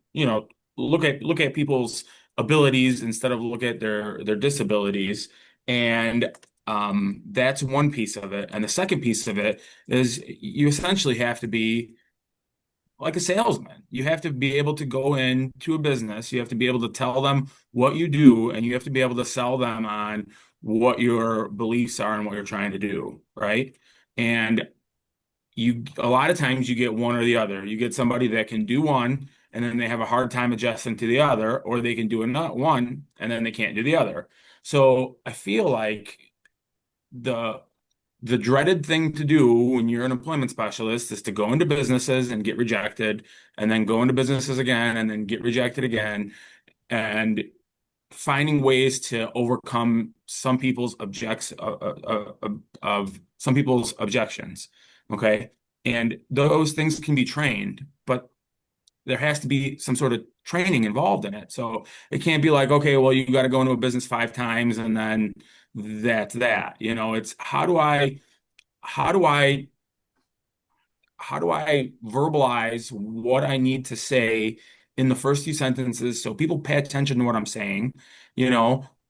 look at people's abilities instead of look at their disabilities. And that's one piece of it. And the second piece of it is you essentially have to be like a salesman. You have to be able to go into a business. You have to be able to tell them what you do, and you have to be able to sell them on what your beliefs are and what you're trying to do, right? And a lot of times you get one or the other. You get somebody that can do one, and then they have a hard time adjusting to the other, or they can do one, and then they can't do the other. So I feel like the dreaded thing to do when you're an employment specialist is to go into businesses and get rejected, and then go into businesses again and then get rejected again, and finding ways to overcome some people's objections. Okay. And those things can be trained, but there has to be some sort of training involved in it. So it can't be like, okay, well, you got to go into a business 5 times and then that's that. It's how do I verbalize what I need to say in the first few sentences so people pay attention to what I'm saying,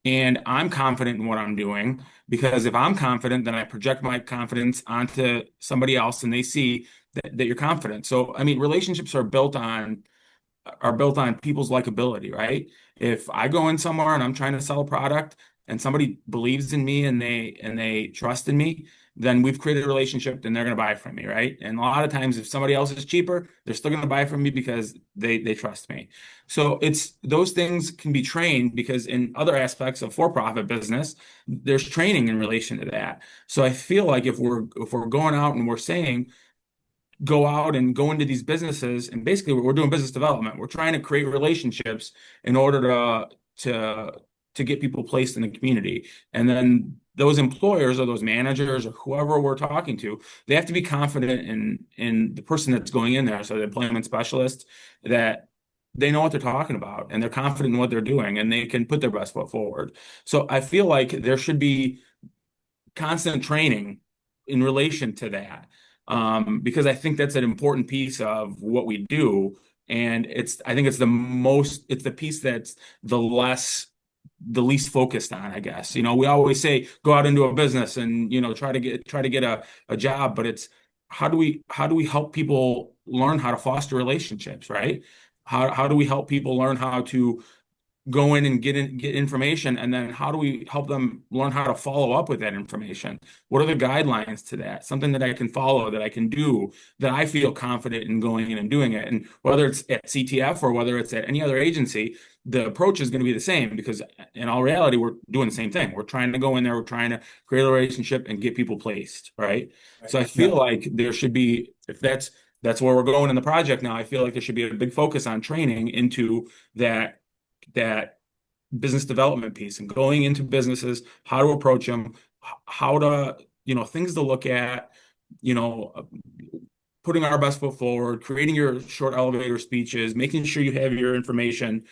and I'm confident in what I'm doing, because if I'm confident, then I project my confidence onto somebody else and they see that you're confident. So, I mean, relationships are built on people's likability, right? If I go in somewhere and I'm trying to sell a product and somebody believes in me and they trust in me, then we've created a relationship and they're going to buy from me, right? And a lot of times if somebody else is cheaper, they're still going to buy from me because they trust me. So those things can be trained, because in other aspects of for-profit business, there's training in relation to that. So I feel like if we're going out and we're saying, go out and go into these businesses, and basically we're doing business development. We're trying to create relationships in order to get people placed in the community. And then those employers or those managers or whoever we're talking to, they have to be confident in the person that's going in there. So the employment specialist, that they know what they're talking about and they're confident in what they're doing and they can put their best foot forward. So I feel like there should be constant training in relation to that. Because I think that's an important piece of what we do. And I think it's the piece that's the least focused on, I guess. We always say, go out into a business and, try to get a job, but it's how do we help people learn how to foster relationships, right? How do we help people learn how to go in and get information, and then how do we help them learn how to follow up with that information? What are the guidelines to that? Something that I can follow, that I can do, that I feel confident in going in and doing it. And whether it's at CTF or whether it's at any other agency, the approach is going to be the same, because in all reality, we're doing the same thing. We're trying to go in there, we're trying to create a relationship and get people placed, right? So I feel like there should be, if that's where we're going in the project now, I feel like there should be a big focus on training into that business development piece, and going into businesses, how to approach them, how to, things to look at, putting our best foot forward, creating your short elevator speeches, making sure you have your information,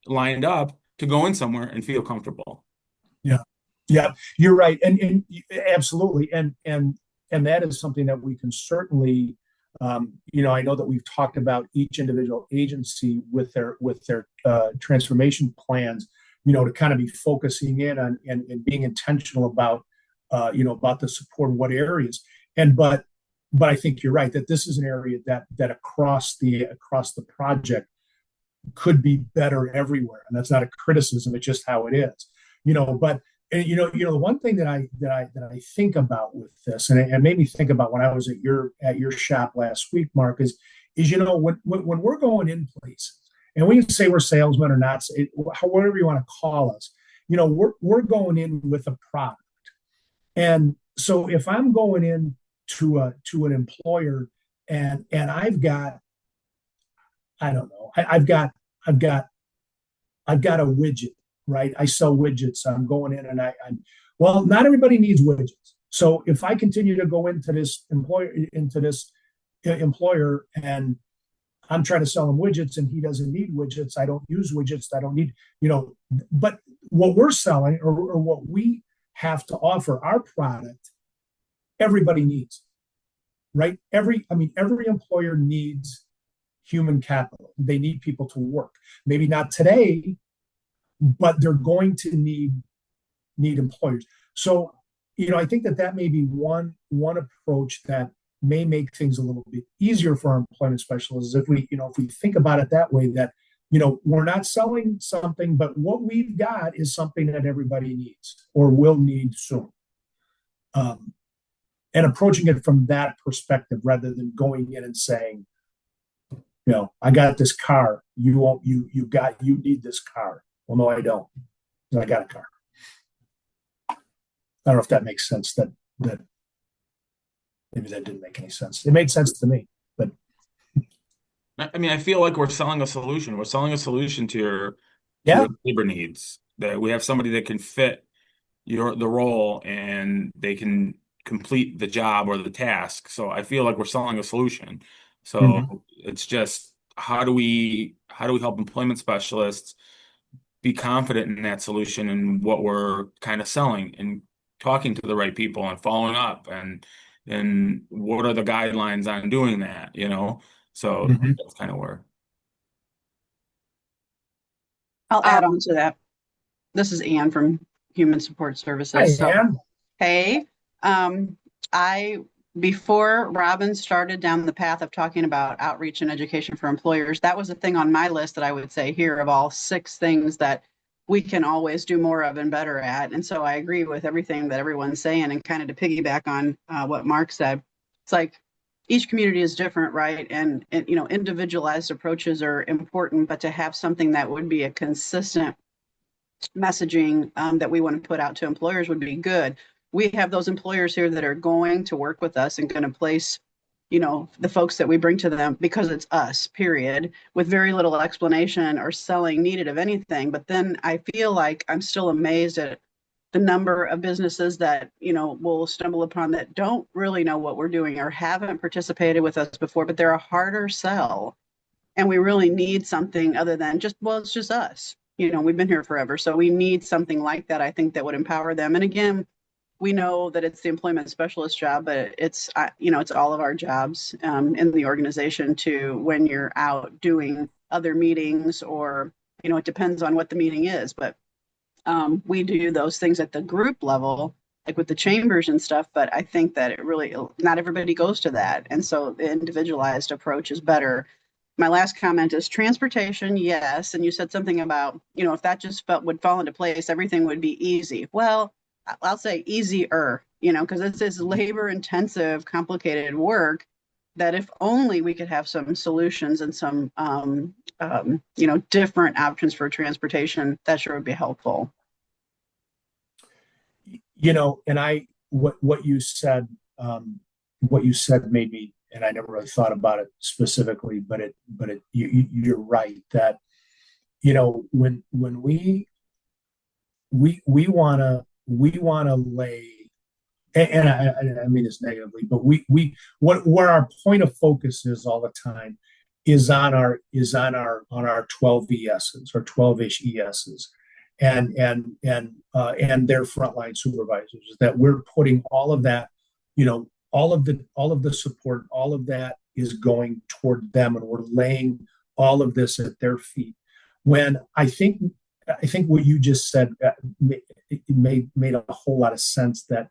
lined up to go in somewhere and feel comfortable. Yeah, you're right. And absolutely. And that is something that we can certainly I know that we've talked about each individual agency with their transformation plans, to kind of be focusing in on and being intentional about about the support in what areas. But I think you're right that this is an area that across the project could be better everywhere, and that's not a criticism; it's just how it is. But the one thing that I think about with this, and it made me think about when I was at your shop last week, Mark, is when we're going in places, and we can say we're salesmen or not, whatever you want to call us, we're going in with a product, and so if I'm going in to an employer and I've got, I don't know, I've got a widget, right? I sell widgets. I'm going in and well, not everybody needs widgets. So if I continue to go into this employer and I'm trying to sell him widgets and he doesn't need widgets, I don't use widgets, I don't need, but what we're selling or what we have to offer, our product, everybody needs, right? Every employer needs human capital. They need people to work. Maybe not today, but they're going to need employers. So, I think that may be one approach that may make things a little bit easier for our employment specialists if we think about it that way, that, we're not selling something, but what we've got is something that everybody needs or will need soon. And approaching it from that perspective rather than going in and saying, I got this car. You need this car. Well, no, I don't. I got a car. I don't know if that makes sense. That maybe that didn't make any sense. It made sense to me, but I feel like we're selling a solution. We're selling a solution to your labor needs. That we have somebody that can fit the role and they can complete the job or the task. So I feel like we're selling a solution. So it's just how do we help employment specialists be confident in that solution and what we're kind of selling, and talking to the right people and following up and what are the guidelines on doing that, So that's kind of where I'll add on to that. This is Ann from Human Support Services. Hi, Ann. Hey, before Robin started down the path of talking about outreach and education for employers, that was a thing on my list that I would say here of all 6 things that we can always do more of and better at. And so I agree with everything that everyone's saying, and kind of to piggyback on what Mark said, it's like each community is different, right? And individualized approaches are important, but to have something that would be a consistent messaging that we want to put out to employers would be good. We have those employers here that are going to work with us and going to place, the folks that we bring to them because it's us, period, with very little explanation or selling needed of anything. But then I feel like I'm still amazed at the number of businesses that, will stumble upon that don't really know what we're doing or haven't participated with us before, but they're a harder sell. And we really need something other than it's just us. We've been here forever. So we need something like that, I think, that would empower them. And again, we know that it's the employment specialist job, but it's all of our jobs in the organization to, when you're out doing other meetings or, it depends on what the meeting is, but we do those things at the group level, like with the chambers and stuff. But I think that not everybody goes to that. And so the individualized approach is better. My last comment is transportation. Yes. And you said something about, if that just would fall into place, everything would be easy. Well, I'll say easier, because this is labor intensive, complicated work that if only we could have some solutions and some, different options for transportation, that sure would be helpful. And what you said made me, and I never really thought about it specifically, but you're right that, when we want to lay, and I mean this negatively, but where our point of focus is all the time is on our 12 ESs or 12-ish ESs and their frontline supervisors, that we're putting all of that, all of the support, all of that, is going toward them, and we're laying all of this at their feet. When I think what you just said it made a whole lot of sense, that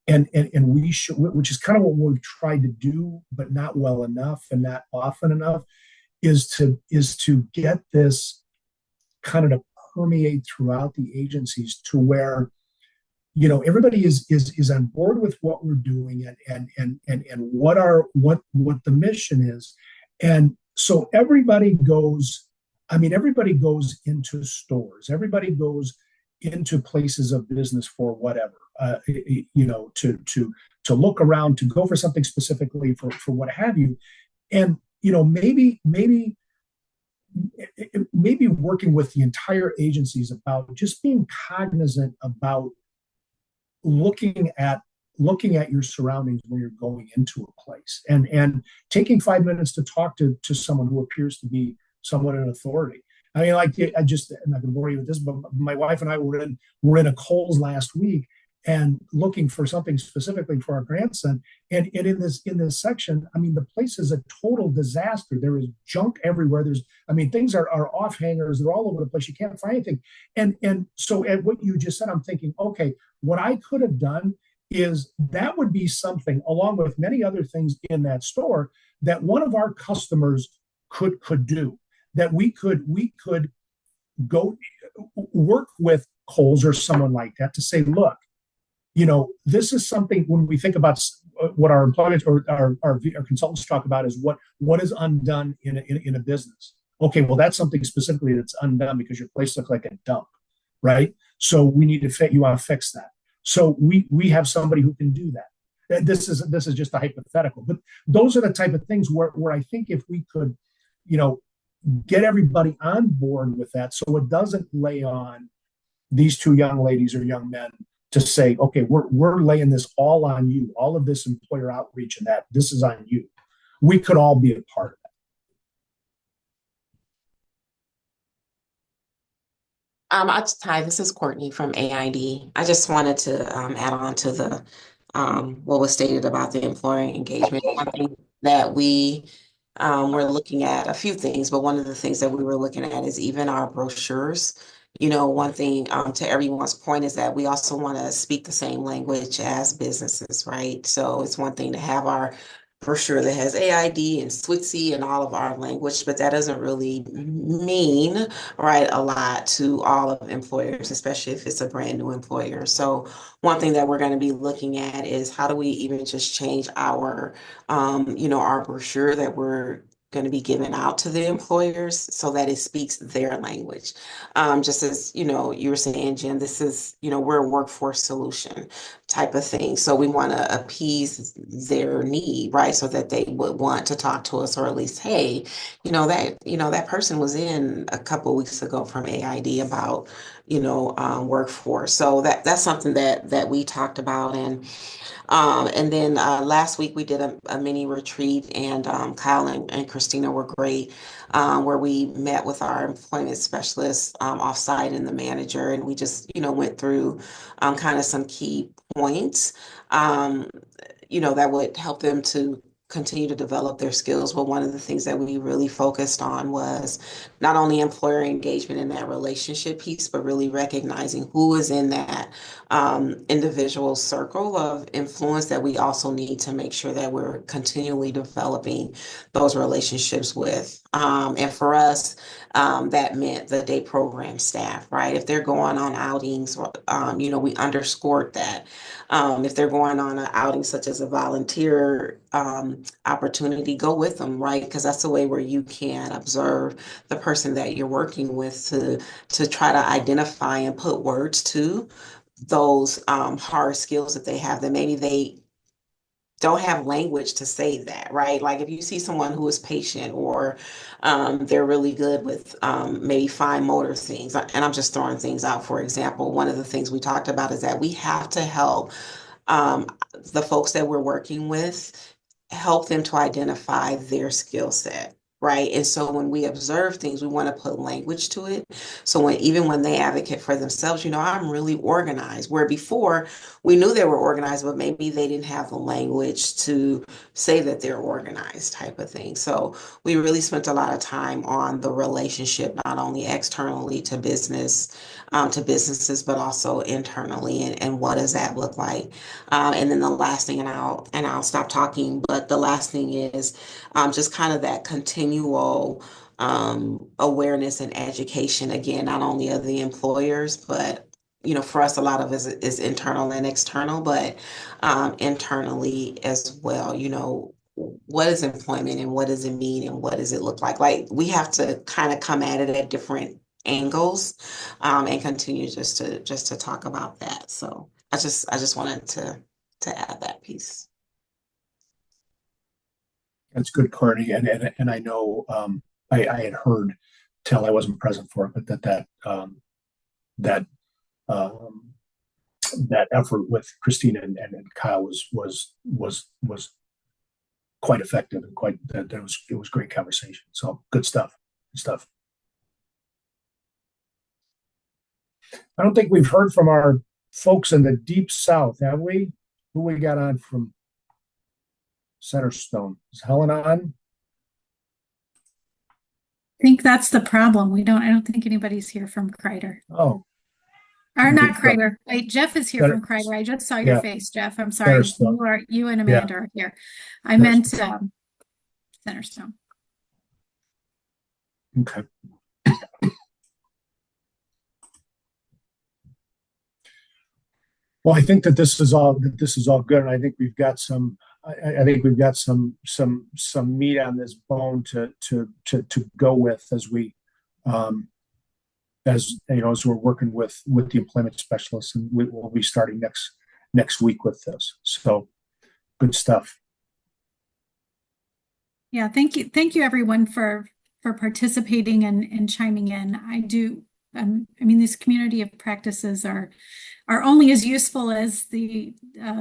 and we should, which is kind of what we've tried to do, but not well enough and not often enough, is to get this kind of to permeate throughout the agencies, to where everybody is on board with what we're doing, and what the mission is. And so everybody goes, everybody goes into stores, everybody goes into places of business for whatever, to look around, to go for something specifically, for what have you. And maybe working with the entire agencies about just being cognizant about looking at your surroundings when you're going into a place, and taking 5 minutes to talk to someone who appears to be someone in authority. I'm not going to bore you with this, but my wife and I were in a Kohl's last week, and looking for something specifically for our grandson. And in this section, the place is a total disaster. There is junk everywhere. Things are off hangers. They're all over the place. You can't find anything. And so at what you just said, I'm thinking, okay, what I could have done is, that would be something, along with many other things in that store, that one of our customers could do, that we could go work with Kohl's or someone like that to say, look, this is something, when we think about what our employees or our consultants talk about, is what is undone in a business. Okay, well, that's something specifically that's undone because your place looks like a dump, right? So we need to you want to fix that. So we have somebody who can do that. This is just a hypothetical, but those are the type of things where I think if we could, get everybody on board with that, so it doesn't lay on these two young ladies or young men to say, okay, we're laying this all on you, all of this employer outreach, and that this is on you. We could all be a part of that. Hi, this is Courtney from AID. I just wanted to add on to the what was stated about the employer engagement. One thing that we're looking at a few things, but one of the things that we were looking at is even our brochures. One thing to everyone's point is that we also want to speak the same language as businesses, right? So it's one thing to have our brochure that has AID and SWITSI and all of our language, but that doesn't really mean, right, a lot to all of employers, especially if it's a brand new employer. So one thing that we're going to be looking at is, how do we even just change our, our brochure that we're going to be giving out to the employers so that it speaks their language. Just as, you were saying, Jen, this is, we're a workforce solution type of thing. So we want to appease their need, right? So that they would want to talk to us, or at least, hey, that person was in a couple of weeks ago from AID about, workforce. So that's something that we talked about. And then last week we did a mini retreat, and Kyle and Christina were great, where we met with our employment specialists offsite and the manager, and we just, went through kind of some key points, that would help them to continue to develop their skills. But one of the things that we really focused on was not only employer engagement in that relationship piece, but really recognizing who is in that individual circle of influence that we also need to make sure that we're continually developing those relationships with. And for us, that meant the day program staff, right? If they're going on outings, we underscored that. If they're going on an outing such as a volunteer opportunity, go with them, right? Because that's the way where you can observe the person that you're working with, to try to identify and put words to those hard skills that they have, that maybe they don't have language to say that, right? Like if you see someone who is patient, or they're really good with maybe fine motor things, and I'm just throwing things out. For example, one of the things we talked about is that we have to help the folks that we're working with, help them to identify their skill set, right? And so when we observe things, we want to put language to it. So even when they advocate for themselves, I'm really organized. Where before we knew they were organized, but maybe they didn't have the language to say that they're organized type of thing. So we really spent a lot of time on the relationship, not only externally to businesses, but also internally, and what does that look like? And then the last thing, and I'll stop talking, but the last thing is just kind of that continual awareness and education, again, not only of the employers, but for us, a lot of it is internal and external, but internally as well. What is employment and what does it mean and what does it look like? Like we have to kind of come at it at different angles, and continue just to talk about that. So I just wanted to add that piece. That's good, Courtney. And I know I had heard tell I wasn't present for it, but that that effort with Christina and Kyle was quite effective and it was great conversation. So good stuff. Good stuff. I don't think we've heard from our folks in the Deep South, have we? Who we got on from Centerstone? Is Helen on? I think that's the problem. I don't think anybody's here from Kreider. Oh. Or not Kreider. Jeff is here from Kreider. I just saw your Yeah. face, Jeff. I'm sorry. You and Amanda are here. I meant Centerstone. Okay. Well, I think that this is all good, and I think we've got some. I think we've got some meat on this bone to go with as we, as we're working with the employment specialists, and we'll be starting next week with this. So, good stuff. Yeah, thank you everyone for participating and chiming in. I do. I mean, this community of practices are only as useful as the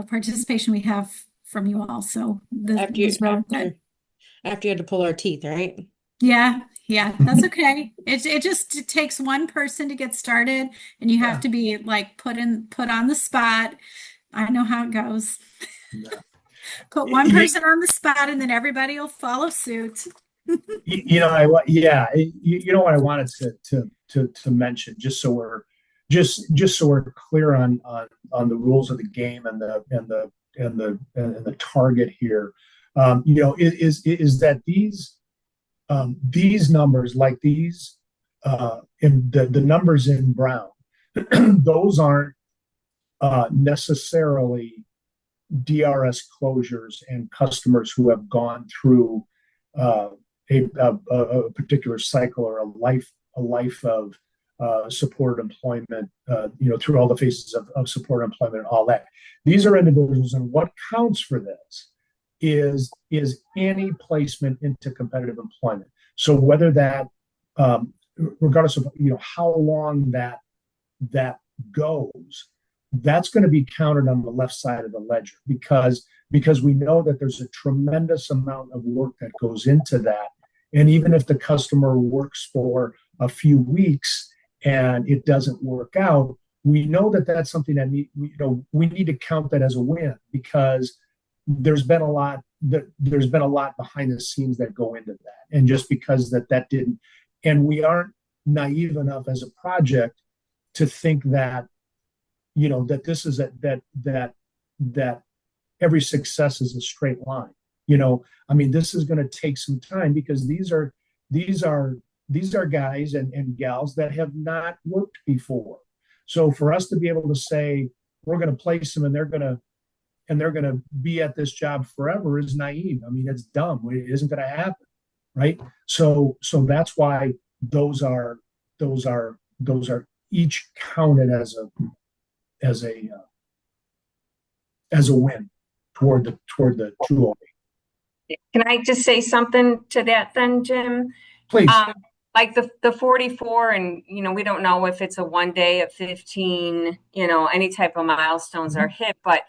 participation we have from you all. So after you had to pull our teeth, right? Yeah, that's okay. It takes one person to get started, and you have to be like put on the spot. I know how it goes. Yeah. Put one person on the spot, and then everybody will follow suit. You know what I wanted to mention, just so we're clear on the rules of the game and the target here, is that these numbers, like these, in the numbers in brown, those aren't necessarily DRS closures and customers who have gone through a particular cycle or a life of supported employment, through all the phases of supported employment and all that. These are individuals, and what counts for this is any placement into competitive employment. So whether that, regardless of how long that goes, that's going to be counted on the left side of the ledger, because we know that there's a tremendous amount of work that goes into that. And even if the customer works for a few weeks and it doesn't work out, we know that that's something that we need to count that as a win, because there's been a lot behind the scenes that go into that. And just because that didn't, and we aren't naive enough as a project to think that that this is that every success is a straight line. I mean, this is going to take some time, because these are guys and gals that have not worked before. So for us to be able to say we're going to place them and they're going to be at this job forever is naive. I mean, it's dumb. It isn't going to happen, right? So that's why those are each counted as a win toward the 208. Can I just say something to that then, Jim? Please. Like the 44, and we don't know if it's a 1 day of 15, any type of milestones are hit, but I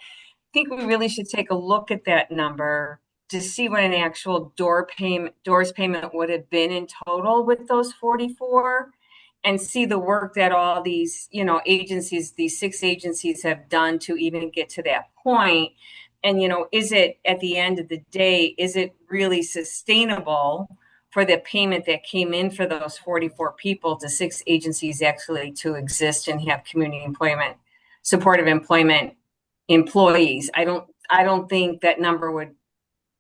think we really should take a look at that number to see what an actual doors payment would have been in total with those 44 and see the work that all these, agencies, these 6 agencies have done to even get to that point. And, is it at the end of the day, is it really sustainable for the payment that came in for those 44 people to 6 agencies actually to exist and have community employment, supportive employment employees? I don't think that number would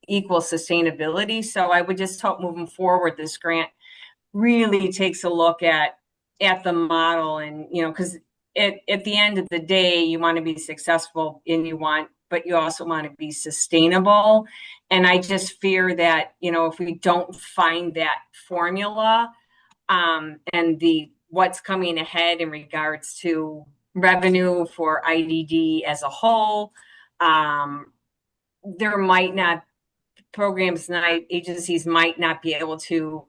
equal sustainability. So I would just hope moving forward, this grant really takes a look at the model and, because at the end of the day, you want to be successful but you also want to be sustainable. And I just fear that, if we don't find that formula, and what's coming ahead in regards to revenue for IDD as a whole, agencies might not be able to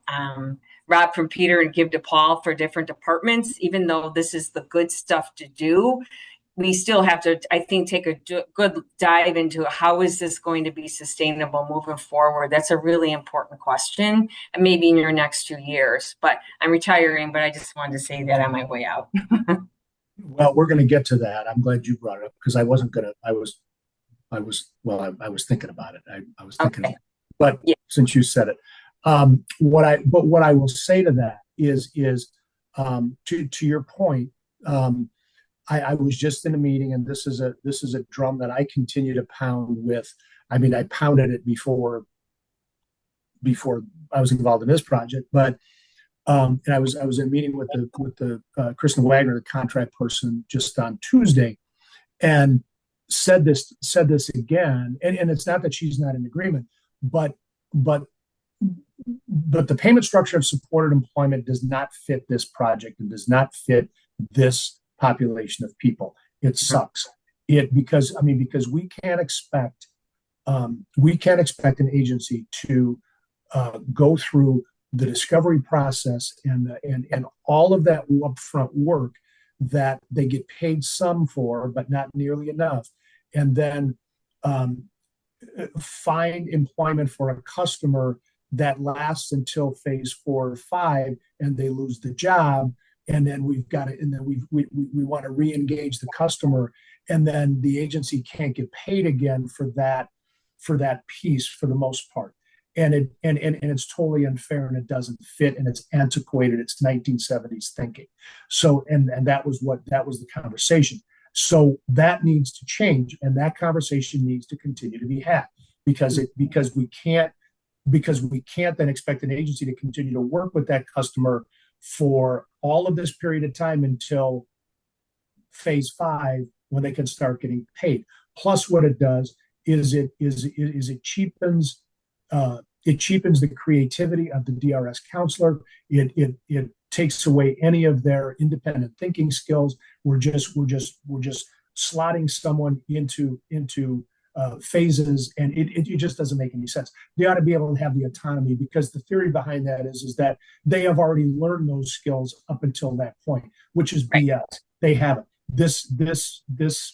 rob from Peter and give to Paul for different departments, even though this is the good stuff to do. We still have to, I think, take a good dive into how is this going to be sustainable moving forward. That's a really important question, and maybe in your next 2 years. But I'm retiring, but I just wanted to say that on my way out. Well, we're going to get to that. I'm glad you brought it up because I wasn't going to. I was thinking about it. I was thinking, Okay. But yeah. Since you said it, what I will say to that is to your point. I was just in a meeting, and this is a drum that I continue to pound with. I mean, I pounded it before I was involved in this project, but and I was in a meeting with the Kristen Wagner, the contract person, just on Tuesday, and said this again. And it's not that she's not in agreement, but the payment structure of supported employment does not fit this project and does not fit this population of people. It sucks. Because we can't expect an agency to go through the discovery process and all of that upfront work that they get paid some for, but not nearly enough, and then find employment for a customer that lasts until phase 4 or 5, and they lose the job. And then we want to re-engage the customer, and then the agency can't get paid again for that piece for the most part, and it's totally unfair, and it doesn't fit, and it's antiquated. It's 1970s thinking. So and that was the conversation. So that needs to change, and that conversation needs to continue to be had because we can't then expect an agency to continue to work with that customer for all of this period of time until phase 5, when they can start getting paid. Plus, what it does is it cheapens the creativity of the DRS counselor. It takes away any of their independent thinking skills. We're just slotting someone into phases, and it just doesn't make any sense. They ought to be able to have the autonomy, because the theory behind that is that they have already learned those skills up until that point, which is BS. They haven't. This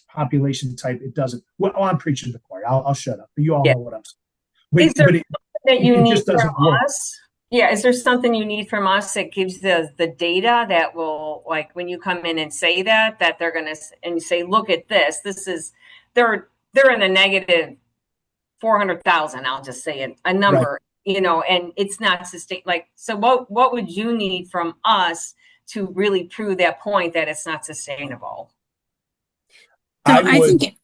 population type, it doesn't. Well, I'm preaching to the choir. I'll shut up. But you all know what I'm saying. Is there something that you need from work. us? Yeah, is there something you need from us that gives the data that will, like, when you come in and say that they're going to, and you say, look at this. This is they're in the negative 400,000. I'll just say a number, right. And it's not sustained. Like, so what would you need from us to really prove that point that it's not sustainable? I think.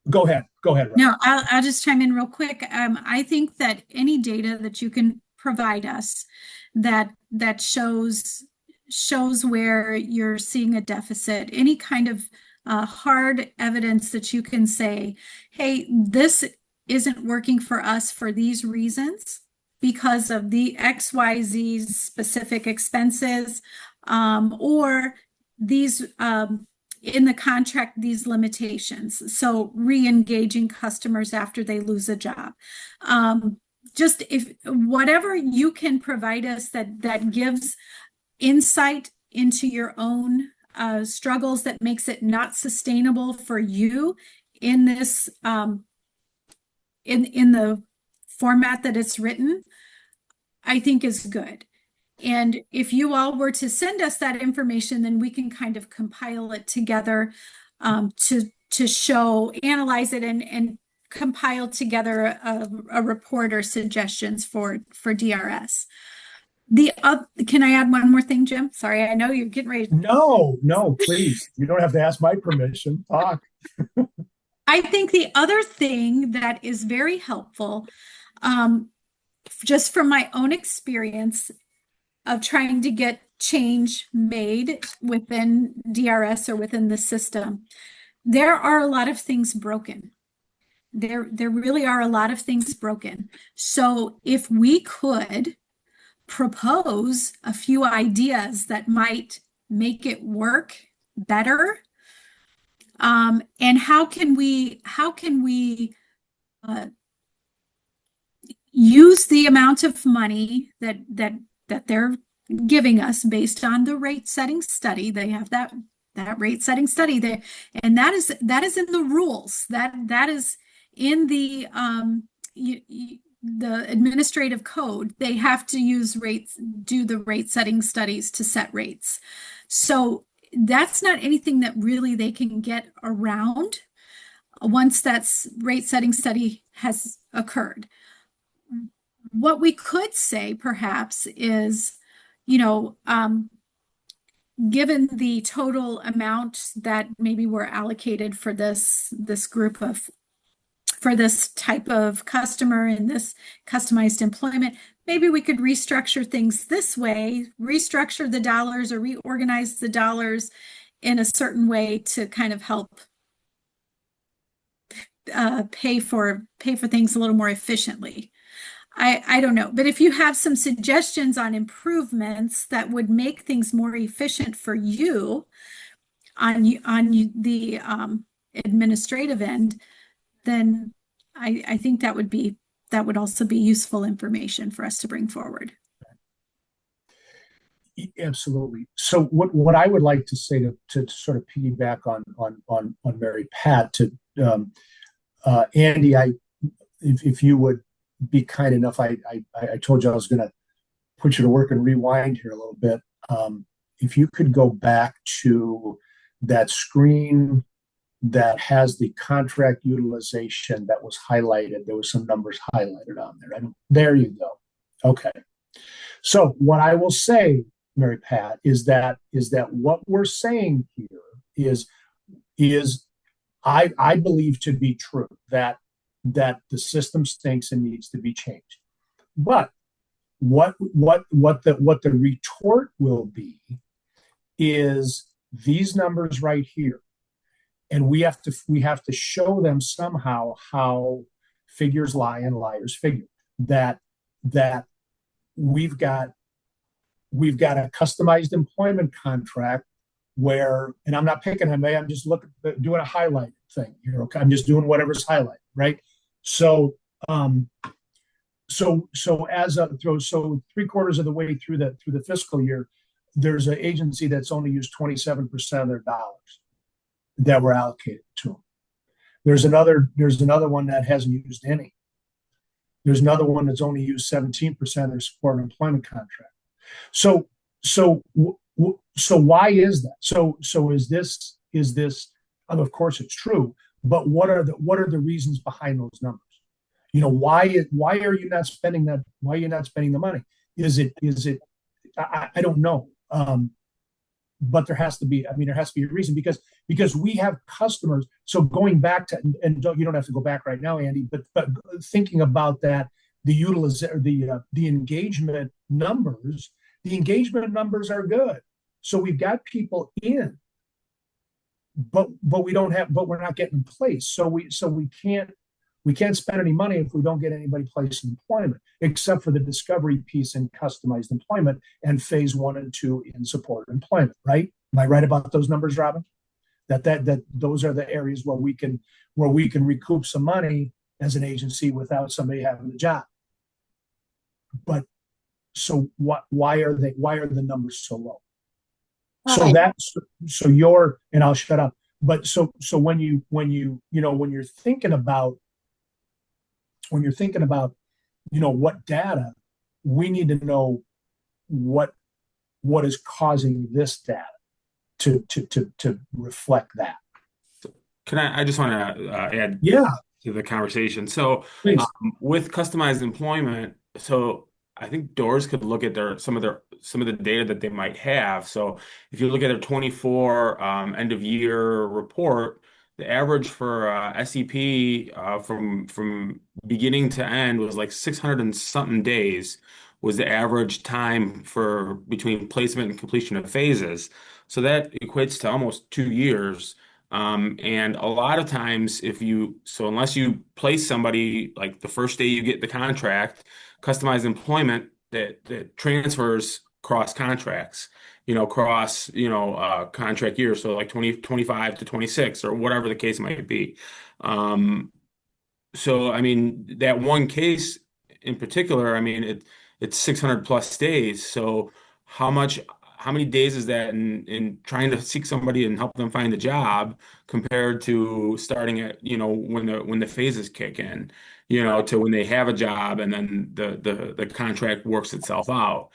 Go ahead. Ryan. No, I'll just chime in real quick. I think that any data that you can provide us that shows where you're seeing a deficit, any kind of hard evidence that you can say, hey, this isn't working for us for these reasons because of the XYZ specific expenses, or these in the contract, these limitations. So re-engaging customers after they lose a job. Just if whatever you can provide us that gives insight into your own struggles, that makes it not sustainable for you in this in the format that it's written, I think is good. And if you all were to send us that information, then we can kind of compile it together to show, analyze it, and compile together a report or suggestions for DRS. Can I add one more thing, Jim? Sorry, I know you're getting ready. No, please. You don't have to ask my permission. Talk. I think the other thing that is very helpful, just from my own experience of trying to get change made within DRS or within the system, there are a lot of things broken. There really are a lot of things broken. So if we could propose a few ideas that might make it work better, and how can we use the amount of money that they're giving us based on the rate setting study. They have that rate setting study there, and that is in the rules. That is in the administrative code. They have to use rates, do the rate setting studies to set rates. So that's not anything that really they can get around once that's rate setting study has occurred. What we could say perhaps is, given the total amount that maybe were allocated for this group of, for this type of customer in this customized employment, maybe we could restructure things this way, restructure the dollars or reorganize the dollars in a certain way to kind of help pay for things a little more efficiently. I don't know, but if you have some suggestions on improvements that would make things more efficient for you on the administrative end, then I think that would also be useful information for us to bring forward. Absolutely. So what I would like to say to sort of piggyback on Mary Pat, to Andy, if you would be kind enough, I told you I was going to put you to work and rewind here a little bit. If you could go back to that screen that has the contract utilization that was highlighted. There was some numbers highlighted on there. And there you go. Okay. So what I will say, Mary Pat, is that what we're saying here is I believe to be true, that the system stinks and needs to be changed. But what the retort will be is these numbers right here. And we have to show them somehow how figures lie and liars figure. That we've got a customized employment contract where, and I'm not picking on me, I'm just doing a highlight thing here. Okay, I'm just doing whatever's highlighted, right? So so 3/4 of the way through the fiscal year, there's an agency that's only used 27% of their dollars that were allocated to them. There's another one that hasn't used any. There's another one that's only used 17% of their support and employment contract. So why is that? So is this? Of course it's true, but what are the reasons behind those numbers? Why are you not spending that? Why are you not spending the money? Is it? I don't know. But there has to be a reason, because we have customers. So going back to, and you don't have to go back right now, Andy, but thinking about that, the engagement numbers are good. So we've got people in, but we're not getting placed. So we can't spend any money if we don't get anybody placed in employment, except for the discovery piece in customized employment and phase 1 and 2 in supported employment, right? Am I right about those numbers, Robin? That those are the areas where we can recoup some money as an agency without somebody having a job. But so why are the numbers so low? And I'll shut up. But so when you're thinking about what data, we need to know what is causing this data to reflect that. I just want to add Yeah, to the conversation. So please. with customized employment, so I think doors could look at some of the data that they might have. So if you look at a 24 end of year report, the average for SEP from beginning to end was like 600 and something days was the average time for between placement and completion of phases. So that equates to almost 2 years. And a lot of times, unless you place somebody like the first day you get the contract, customized employment that transfers cross contracts, cross, contract years. So like 2025 to 26 or whatever the case might be. So, I mean, that one case in particular, I mean, it's 600 plus days. So how many days is that in trying to seek somebody and help them find a job compared to starting at, when the phases kick in, to when they have a job and then the contract works itself out,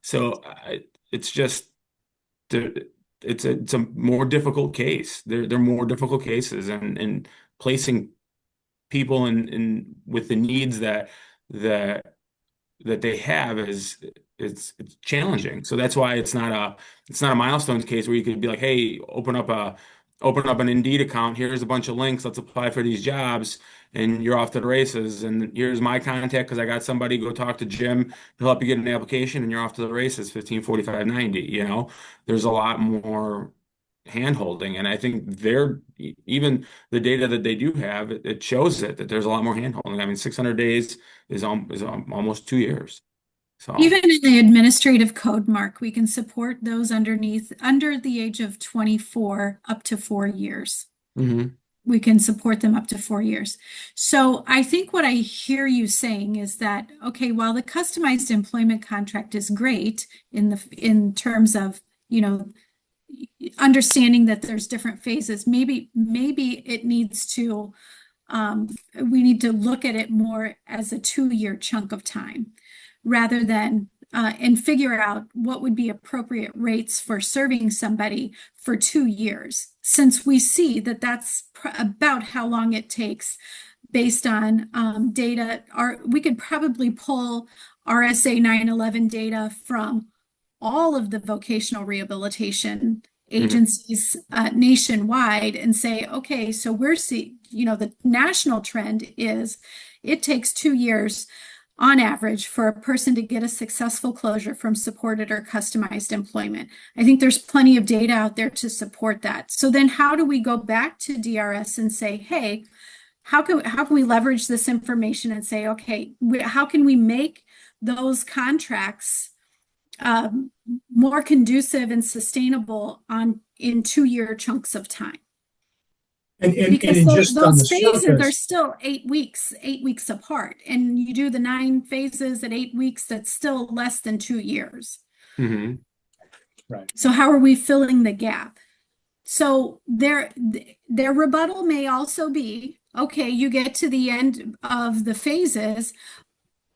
So it's just it's a more difficult case. They're more difficult cases and placing people in with the needs that they have is it's challenging. So that's why it's not a milestones case where you could be like, hey, open up an Indeed account. Here's a bunch of links. Let's apply for these jobs, and you're off to the races. And here's my contact because I got somebody. Go talk to Jim. He'll help you get an application, and you're off to the races. 15, 45, 90. There's a lot more hand holding, and I think even the data that they do have, it shows that there's a lot more hand holding. I mean, 600 days is almost 2 years. So Even in the administrative code, Mark, we can support those under the age of 24 up to 4 years. mhm. We can support them up to 4 years. So I think what I hear you saying is that, okay, while the customized employment contract is great in terms of, understanding that there's different phases, maybe it needs to, we need to look at it more as a 2-year chunk of time rather than and figure out what would be appropriate rates for serving somebody for 2 years, since we see that that's about how long it takes based on data. We could probably pull RSA 911 data from all of the vocational rehabilitation agencies nationwide and say, okay, so we're seeing, the national trend is it takes 2 years on average for a person to get a successful closure from supported or customized employment. I think there's plenty of data out there to support that. So then how do we go back to DRS and say, hey, how can we leverage this information and say, okay, how can we make those contracts more conducive and sustainable in 2-year chunks of time? Because those phases are still 8 weeks apart, and you do the 9 phases at 8 weeks, that's still less than 2 years. Mm-hmm. Right. So how are we filling the gap? So their rebuttal may also be, okay, you get to the end of the phases,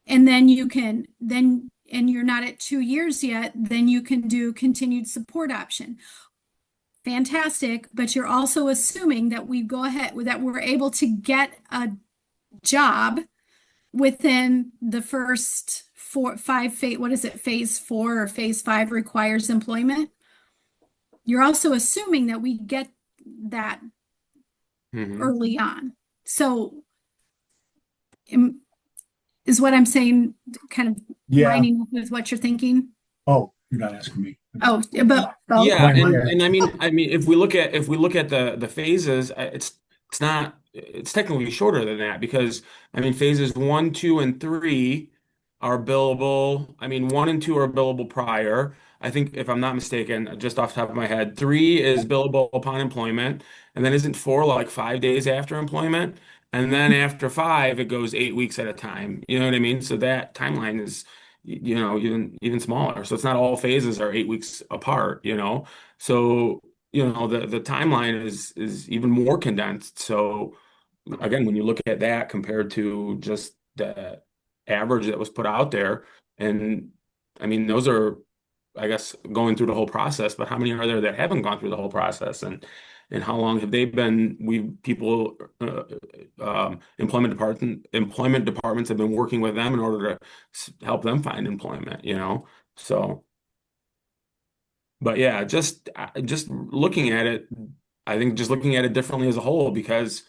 and then and you're not at 2 years yet, then you can do continued support option. Fantastic, but you're also assuming that we're able to get a job within the first phase 4 or phase 5 requires employment. You're also assuming that we get that early on. So is what I'm saying kind of lining up with what you're thinking? Oh, you're not asking me. Oh, but Yeah, and I mean, if we look at the phases, it's technically shorter than that because I mean phases 1, 2, and 3 are billable. I mean 1 and 2 are billable prior. I think if I'm not mistaken, just off the top of my head, 3 is billable upon employment, and then isn't 4 like 5 days after employment? And then after 5, it goes 8 weeks at a time. You know what I mean? So that timeline is even smaller. So it's not all phases are 8 weeks apart, So, the timeline is even more condensed. So again, when you look at that compared to just average that was put out there. And I mean, those are, I guess, going through the whole process, but how many are there that haven't gone through the whole process? And how long have they been, employment departments have been working with them in order to help them find employment, you know? So, but yeah, just looking at it, I think just looking at it differently as a whole, because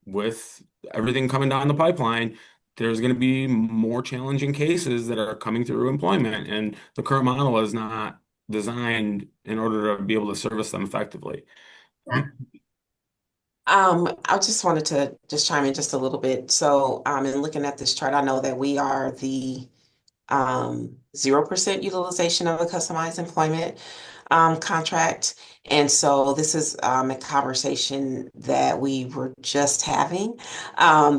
with everything coming down the pipeline, there's going to be more challenging cases that are coming through employment, and the current model is not designed in order to be able to service them effectively. I just wanted to just chime in just a little bit. So, in looking at this chart, I know that we are the 0% utilization of a customized employment contract. And so this is a conversation that we were just having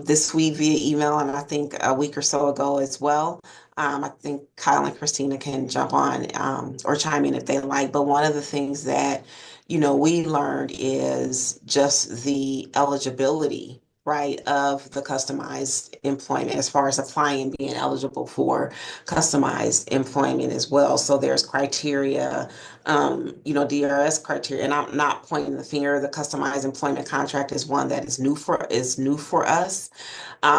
this week via email, and I think a week or so ago as well. I think Kyle and Christina can jump on or chime in if they like. But one of the things that, we learned is just the eligibility, right, of the customized employment as far as applying and being eligible for customized employment as well. So there's criteria, DRS criteria, and I'm not pointing the finger. The customized employment contract is one that is new for us.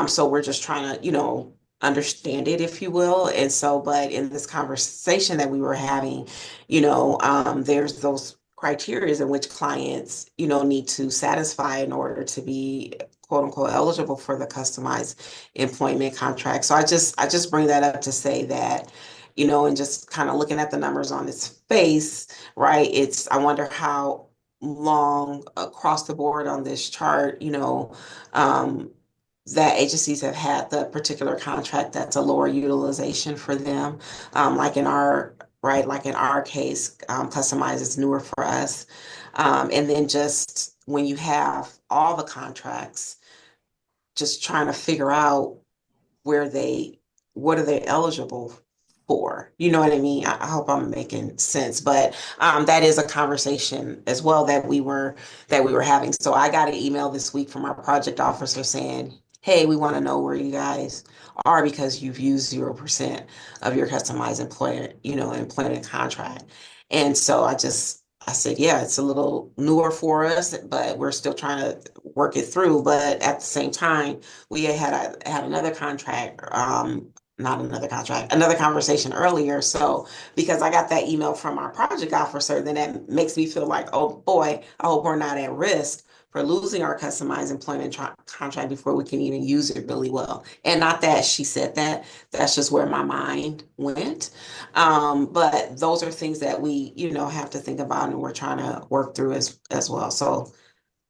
So we're just trying to, understand it, if you will. And so, but in this conversation that we were having, there's those criteria in which clients, need to satisfy in order to be quote unquote eligible for the customized employment contract. So I just bring that up to say that, and just kind of looking at the numbers on its face, right? I wonder how long across the board on this chart, that agencies have had the particular contract that's a lower utilization for them. Like in our case, customized is newer for us. And then just when you have all the contracts, just trying to figure out what are they eligible for? You know what I mean? I hope I'm making sense, but that is a conversation as well that we were having. So I got an email this week from our project officer saying, hey, we want to know where you guys are because you've used 0% of your customized employment contract. And so I said, yeah, it's a little newer for us, but we're still trying to work it through. But at the same time, we had another contract, another conversation earlier. So because I got that email from our project officer, then that makes me feel like, oh boy, I hope we're not at risk for losing our customized employment contract before we can even use it really well. And not that she said that, that's just where my mind went. But those are things that we, have to think about and we're trying to work through as well. So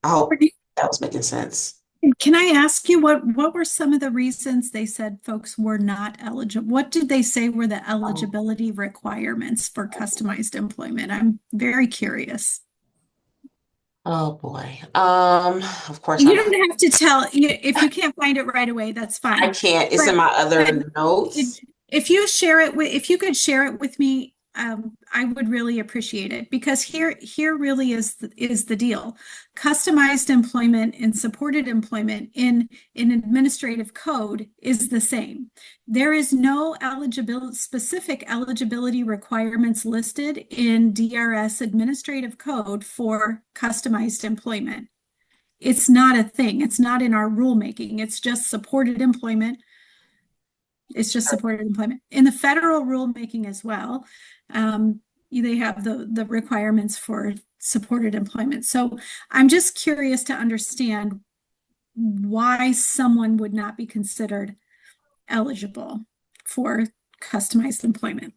I hope that was making sense. Can I ask you what were some of the reasons they said folks were not eligible? What did they say were the eligibility requirements for customized employment? I'm very curious. Oh boy. Of course. You don't have to tell if you can't find it right away, that's fine. I can't. It's in my other notes. If you could share it with me, I would really appreciate it, because here really is the deal. Customized employment and supported employment in administrative code is the same. There is no specific eligibility requirements listed in DRS administrative code for customized employment. It's not a thing. It's not in our rulemaking. It's just supported employment. It's just supported employment. In the federal rulemaking as well, they have the requirements for supported employment. So I'm just curious to understand why someone would not be considered eligible for customized employment.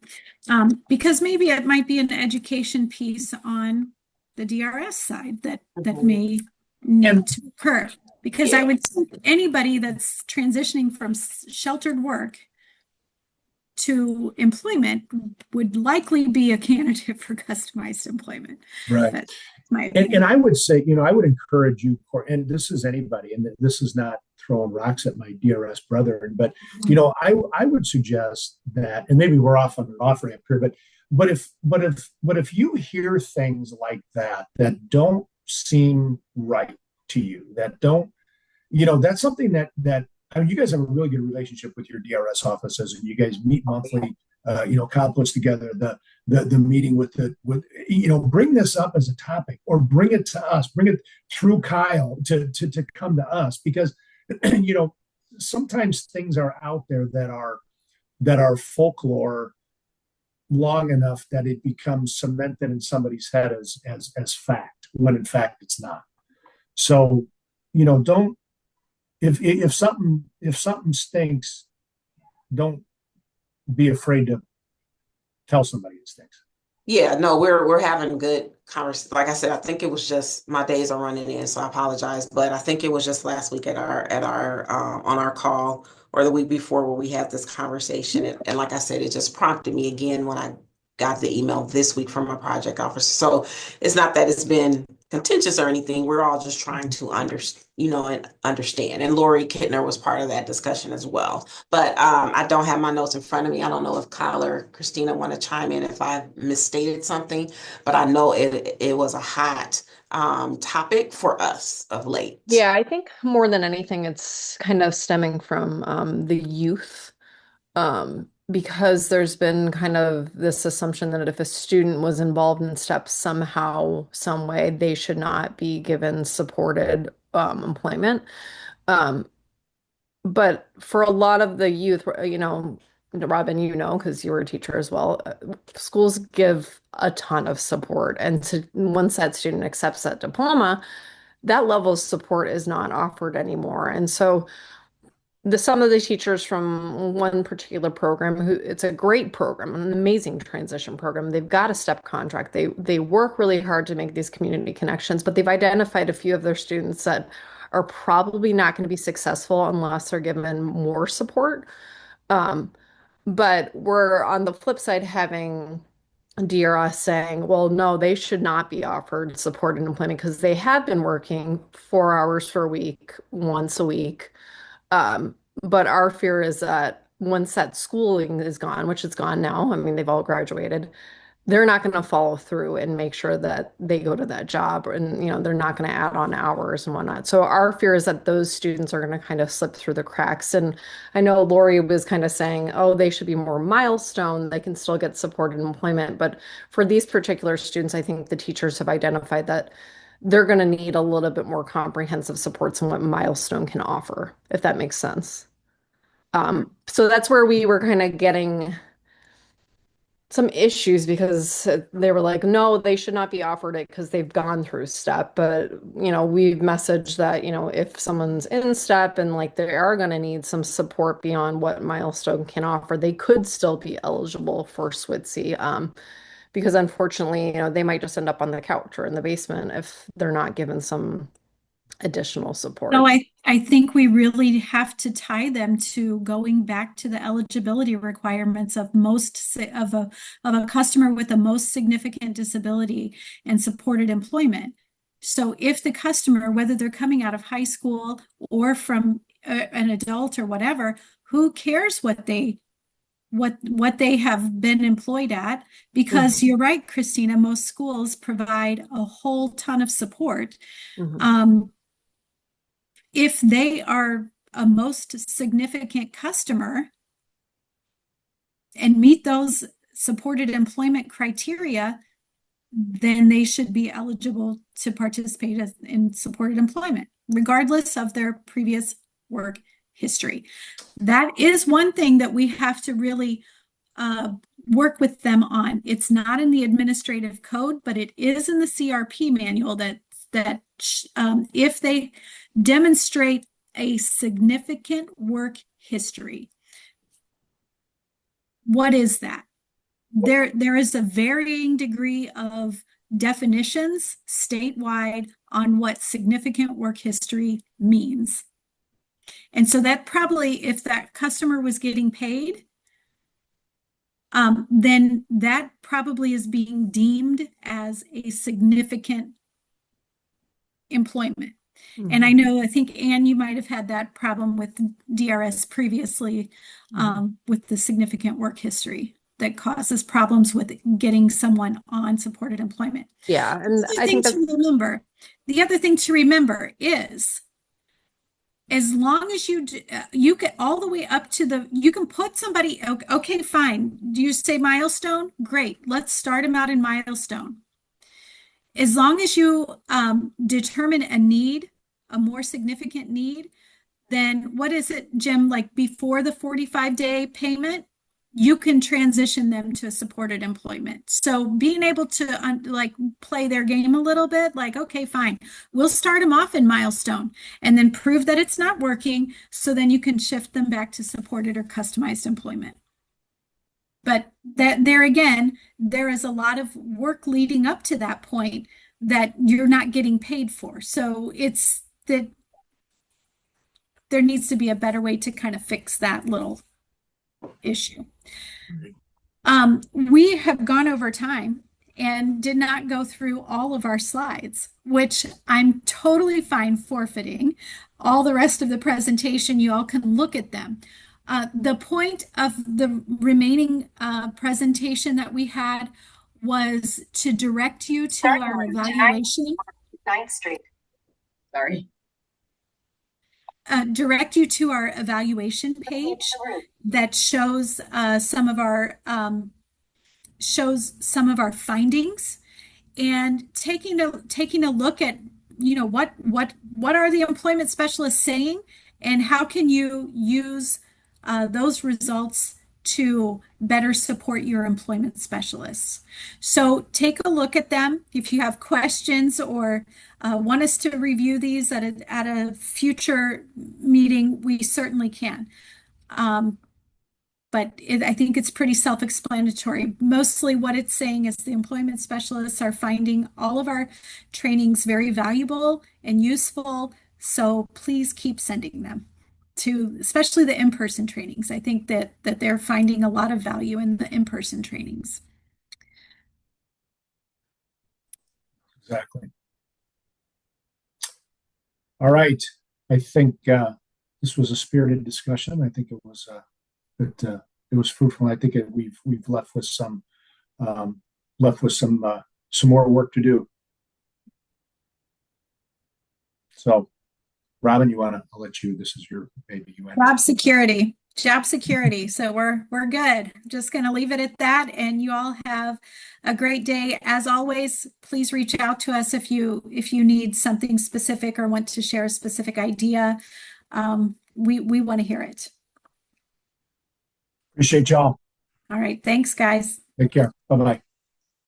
Because maybe it might be an education piece on the DRS side that may need to occur. Because I would think anybody that's transitioning from sheltered work to employment would likely be a candidate for customized employment. Right. And I would say, I would encourage you, and this is anybody, and this is not throwing rocks at my DRS brethren, but, I would suggest that, and maybe we're off on an off ramp here, but if you hear things like that don't seem right to you, that don't, that's something that I mean, you guys have a really good relationship with your DRS offices, and you guys meet monthly. Kyle puts together the meeting with bring this up as a topic, or bring it to us, bring it through Kyle to come to us, because sometimes things are out there that are folklore long enough that it becomes cemented in somebody's head as fact, when in fact it's not. So, don't, if something stinks, don't be afraid to tell somebody it stinks. Yeah, no, we're having good conversation. Like I said, I think it was just my days are running in, so I apologize. But I think it was just last week at our on our call, or the week before, where we had this conversation. And like I said, it just prompted me again when I got the email this week from my project officer. So it's not that it's been contentious or anything. We're all just trying to understand. And Lori Kittner was part of that discussion as well. But I don't have my notes in front of me. I don't know if Kyle or Christina want to chime in if I misstated something, but I know it was a hot topic for us of late. Yeah, I think more than anything, it's kind of stemming from the youth. Because there's been kind of this assumption that if a student was involved in STEP somehow, some way, they should not be given supported employment. But for a lot of the youth, Robin, because you were a teacher as well, schools give a ton of support. And once that student accepts that diploma, that level of support is not offered anymore. And so some of the teachers from one particular program, it's a great program, an amazing transition program. They've got a STEP contract. They work really hard to make these community connections, but they've identified a few of their students that are probably not going to be successful unless they're given more support. But we're on the flip side having DRS saying, well, no, they should not be offered supported employment because they have been working 4 hours per week, once a week. But our fear is that once that schooling is gone, which it's gone now, I mean, they've all graduated, they're not going to follow through and make sure that they go to that job, and they're not going to add on hours and whatnot. So our fear is that those students are going to kind of slip through the cracks. And I know Lori was kind of saying, oh, they should be more milestone, they can still get supported employment. But for these particular students, I think the teachers have identified that they're going to need a little bit more comprehensive supports than what Milestone can offer, if that makes sense. So that's where we were kind of getting some issues, because they were like, no, they should not be offered it because they've gone through STEP. But, we've messaged that, if someone's in STEP and like they are going to need some support beyond what Milestone can offer, they could still be eligible for SWITC. Because unfortunately, they might just end up on the couch or in the basement if they're not given some additional support. No, I think we really have to tie them to going back to the eligibility requirements of a customer with the most significant disability and supported employment. So if the customer, whether they're coming out of high school or from an adult or whatever, who cares what they have been employed at, because you're right, Christina, most schools provide a whole ton of support. If they are a most significant customer and meet those supported employment criteria, then they should be eligible to participate in supported employment, regardless of their previous work history. That is one thing that we have to really work with them on. It's not in the administrative code, but it is in the CRP manual that if they demonstrate a significant work history, what is that? There is a varying degree of definitions statewide on what significant work history means. And so that probably, if that customer was getting paid, then that probably is being deemed as a significant employment. And I think, Anne, you might have had that problem with DRS previously, with the significant work history that causes problems with getting someone on supported employment. Yeah, and I think the other thing to remember is as long as you get all the way up to you can put somebody, okay, fine. Do you say milestone? Great. Let's start them out in milestone. As long as you determine a need, a more significant need, then what is it, Jim, like before the 45-day payment, you can transition them to supported employment. So being able to like play their game a little bit, like, okay, fine, we'll start them off in milestone and then prove that it's not working. So then you can shift them back to supported or customized employment. But there again, there is a lot of work leading up to that point that you're not getting paid for. So it's that there needs to be a better way to kind of fix that little issue. We have gone over time and did not go through all of our slides, which I'm totally fine forfeiting. All the rest of the presentation, you all can look at them. The point of the remaining presentation that we had was to direct you to our evaluation. 9th Street. Sorry. Direct you to our evaluation page that shows some of our findings, and taking a look at, you know, what are the employment specialists saying, and how can you use those results to better support your employment specialists. So take a look at them. If you have questions or want us to review these at a future meeting, we certainly can. But I think it's pretty self-explanatory. Mostly what it's saying is the employment specialists are finding all of our trainings very valuable and useful. So please keep sending them to, especially the in-person trainings. I think that they're finding a lot of value in the in-person trainings. Exactly. All right. I think this was a spirited discussion. I think it was it was fruitful. I think we've left with some more work to do. So, Robin, I'll let you. This is your baby. Job security. So we're good. Just going to leave it at that. And you all have a great day. As always, please reach out to us if you need something specific or want to share a specific idea. We want to hear it. Appreciate y'all. All right. Thanks, guys. Take care. Bye-bye.